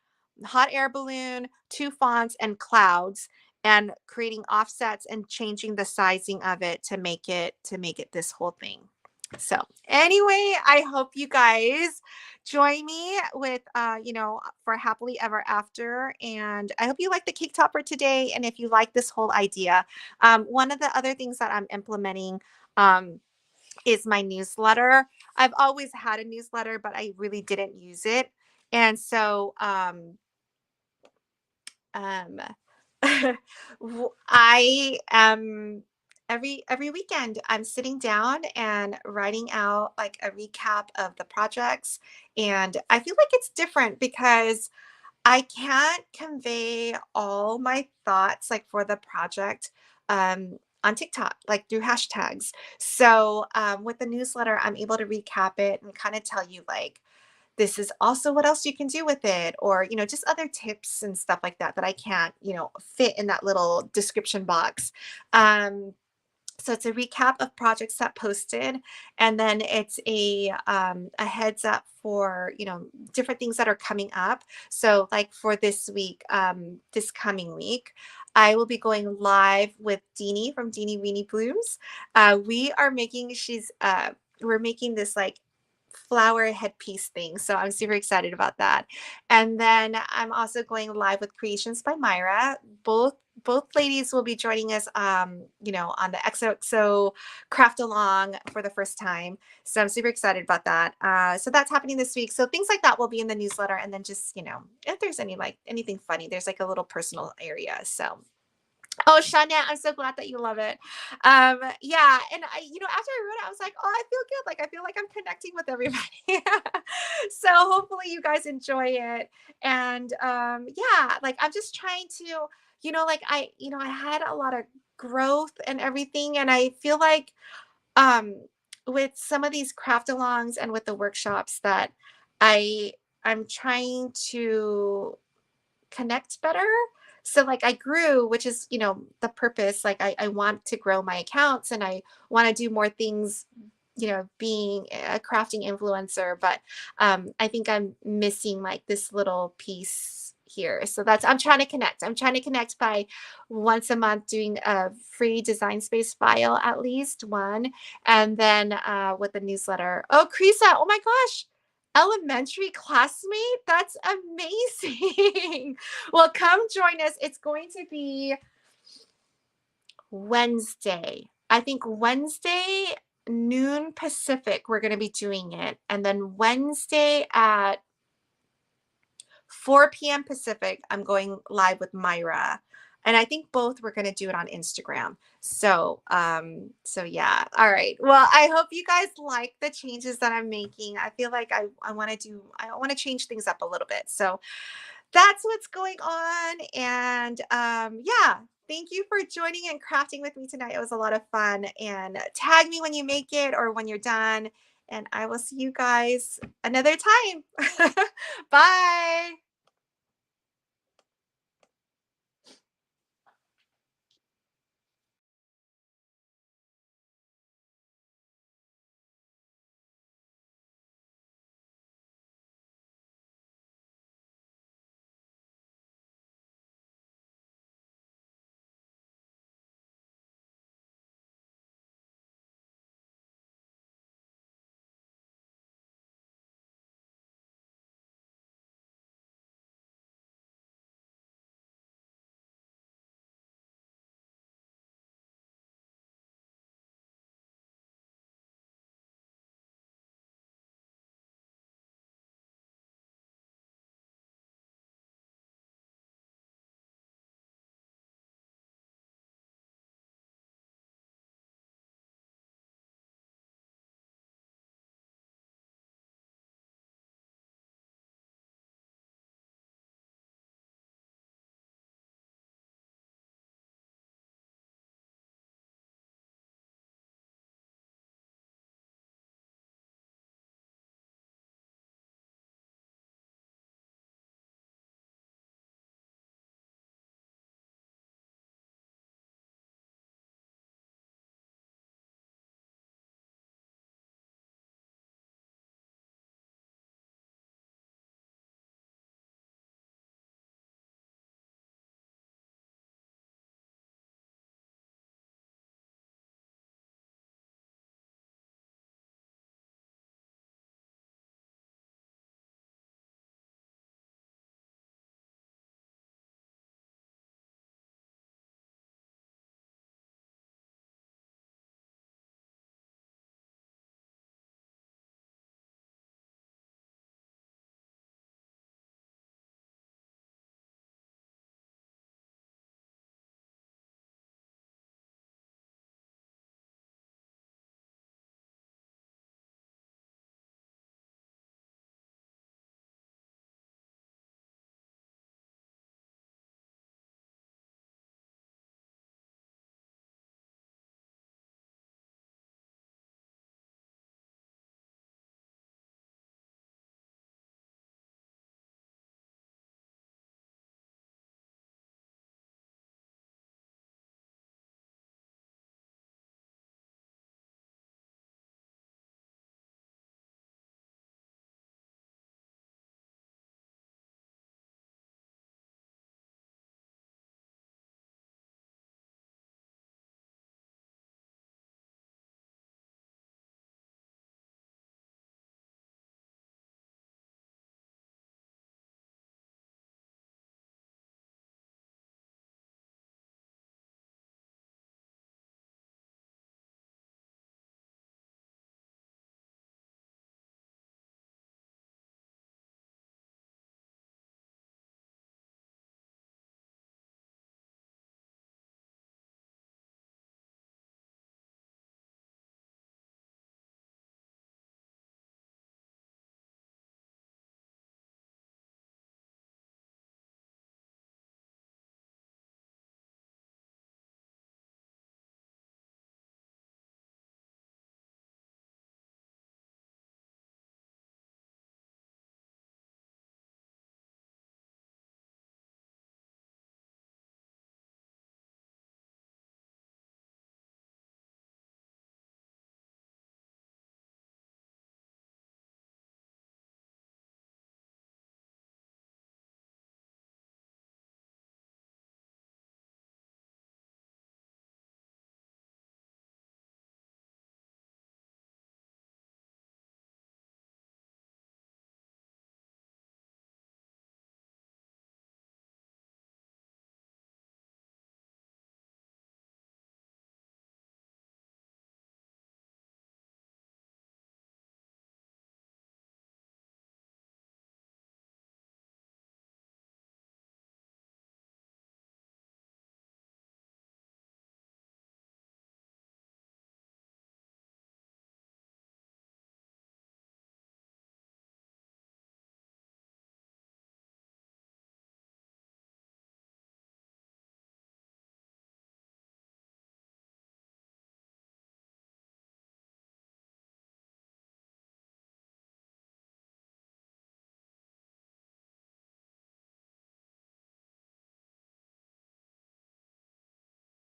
hot air balloon, 2 fonts, and clouds, and creating offsets and changing the sizing of it to make it this whole thing. So anyway, I hope you guys join me with, for happily ever after. And I hope you like the cake topper today. And if you like this whole idea, one of the other things that I'm implementing, um, is my newsletter. I've always had a newsletter, but I really didn't use it. And so, um, I am every weekend I'm sitting down and writing out like a recap of the projects, and I feel like it's different because I can't convey all my thoughts like for the project on TikTok, like through hashtags. So with the newsletter, I'm able to recap it and kind of tell you like this is also what else you can do with it, or just other tips and stuff like that that I can't fit in that little description box. um, so it's a recap of projects that posted, and then it's a heads up for different things that are coming up. So like for this week, this coming week, I will be going live with Deanie from Deanie Weenie Blooms. We are making she's we're making this like flower headpiece thing. So I'm super excited about that. And then I'm also going live with Creations by Myra. Both ladies will be joining us on the XOXO craft along for the first time. So I'm super excited about that. So that's happening this week. So things like that will be in the newsletter. And then just, if there's anything funny, there's like a little personal area. So oh, Shania, I'm so glad that you love it. Yeah, and after I wrote it, I was like, oh, I feel good. Like I feel like I'm connecting with everybody. So hopefully you guys enjoy it. And yeah, like I'm just trying to, like I had a lot of growth and everything, and I feel like um with some of these craft alongs and with the workshops that I I'm trying to connect better. So like I grew, which is, the purpose. Like I want to grow my accounts and I want to do more things, being a crafting influencer. But I think I'm missing like this little piece here. So that's I'm trying to connect. I'm trying to connect by once a month doing a free design space file, at least one. And then with the newsletter. Oh, Krisa, oh my gosh, elementary classmate, that's amazing. Well, come join us. It's going to be Wednesday. I think Wednesday noon Pacific we're going to be doing it, and then Wednesday at 4 p.m. Pacific, I'm going live with Myra. And I think both we're going to do it on Instagram. So yeah. All right. Well, I hope you guys like the changes that I'm making. I feel like I want to change things up a little bit. So that's what's going on. And yeah, thank you for joining and crafting with me tonight. It was a lot of fun. And tag me when you make it or when you're done. And I will see you guys another time. Bye.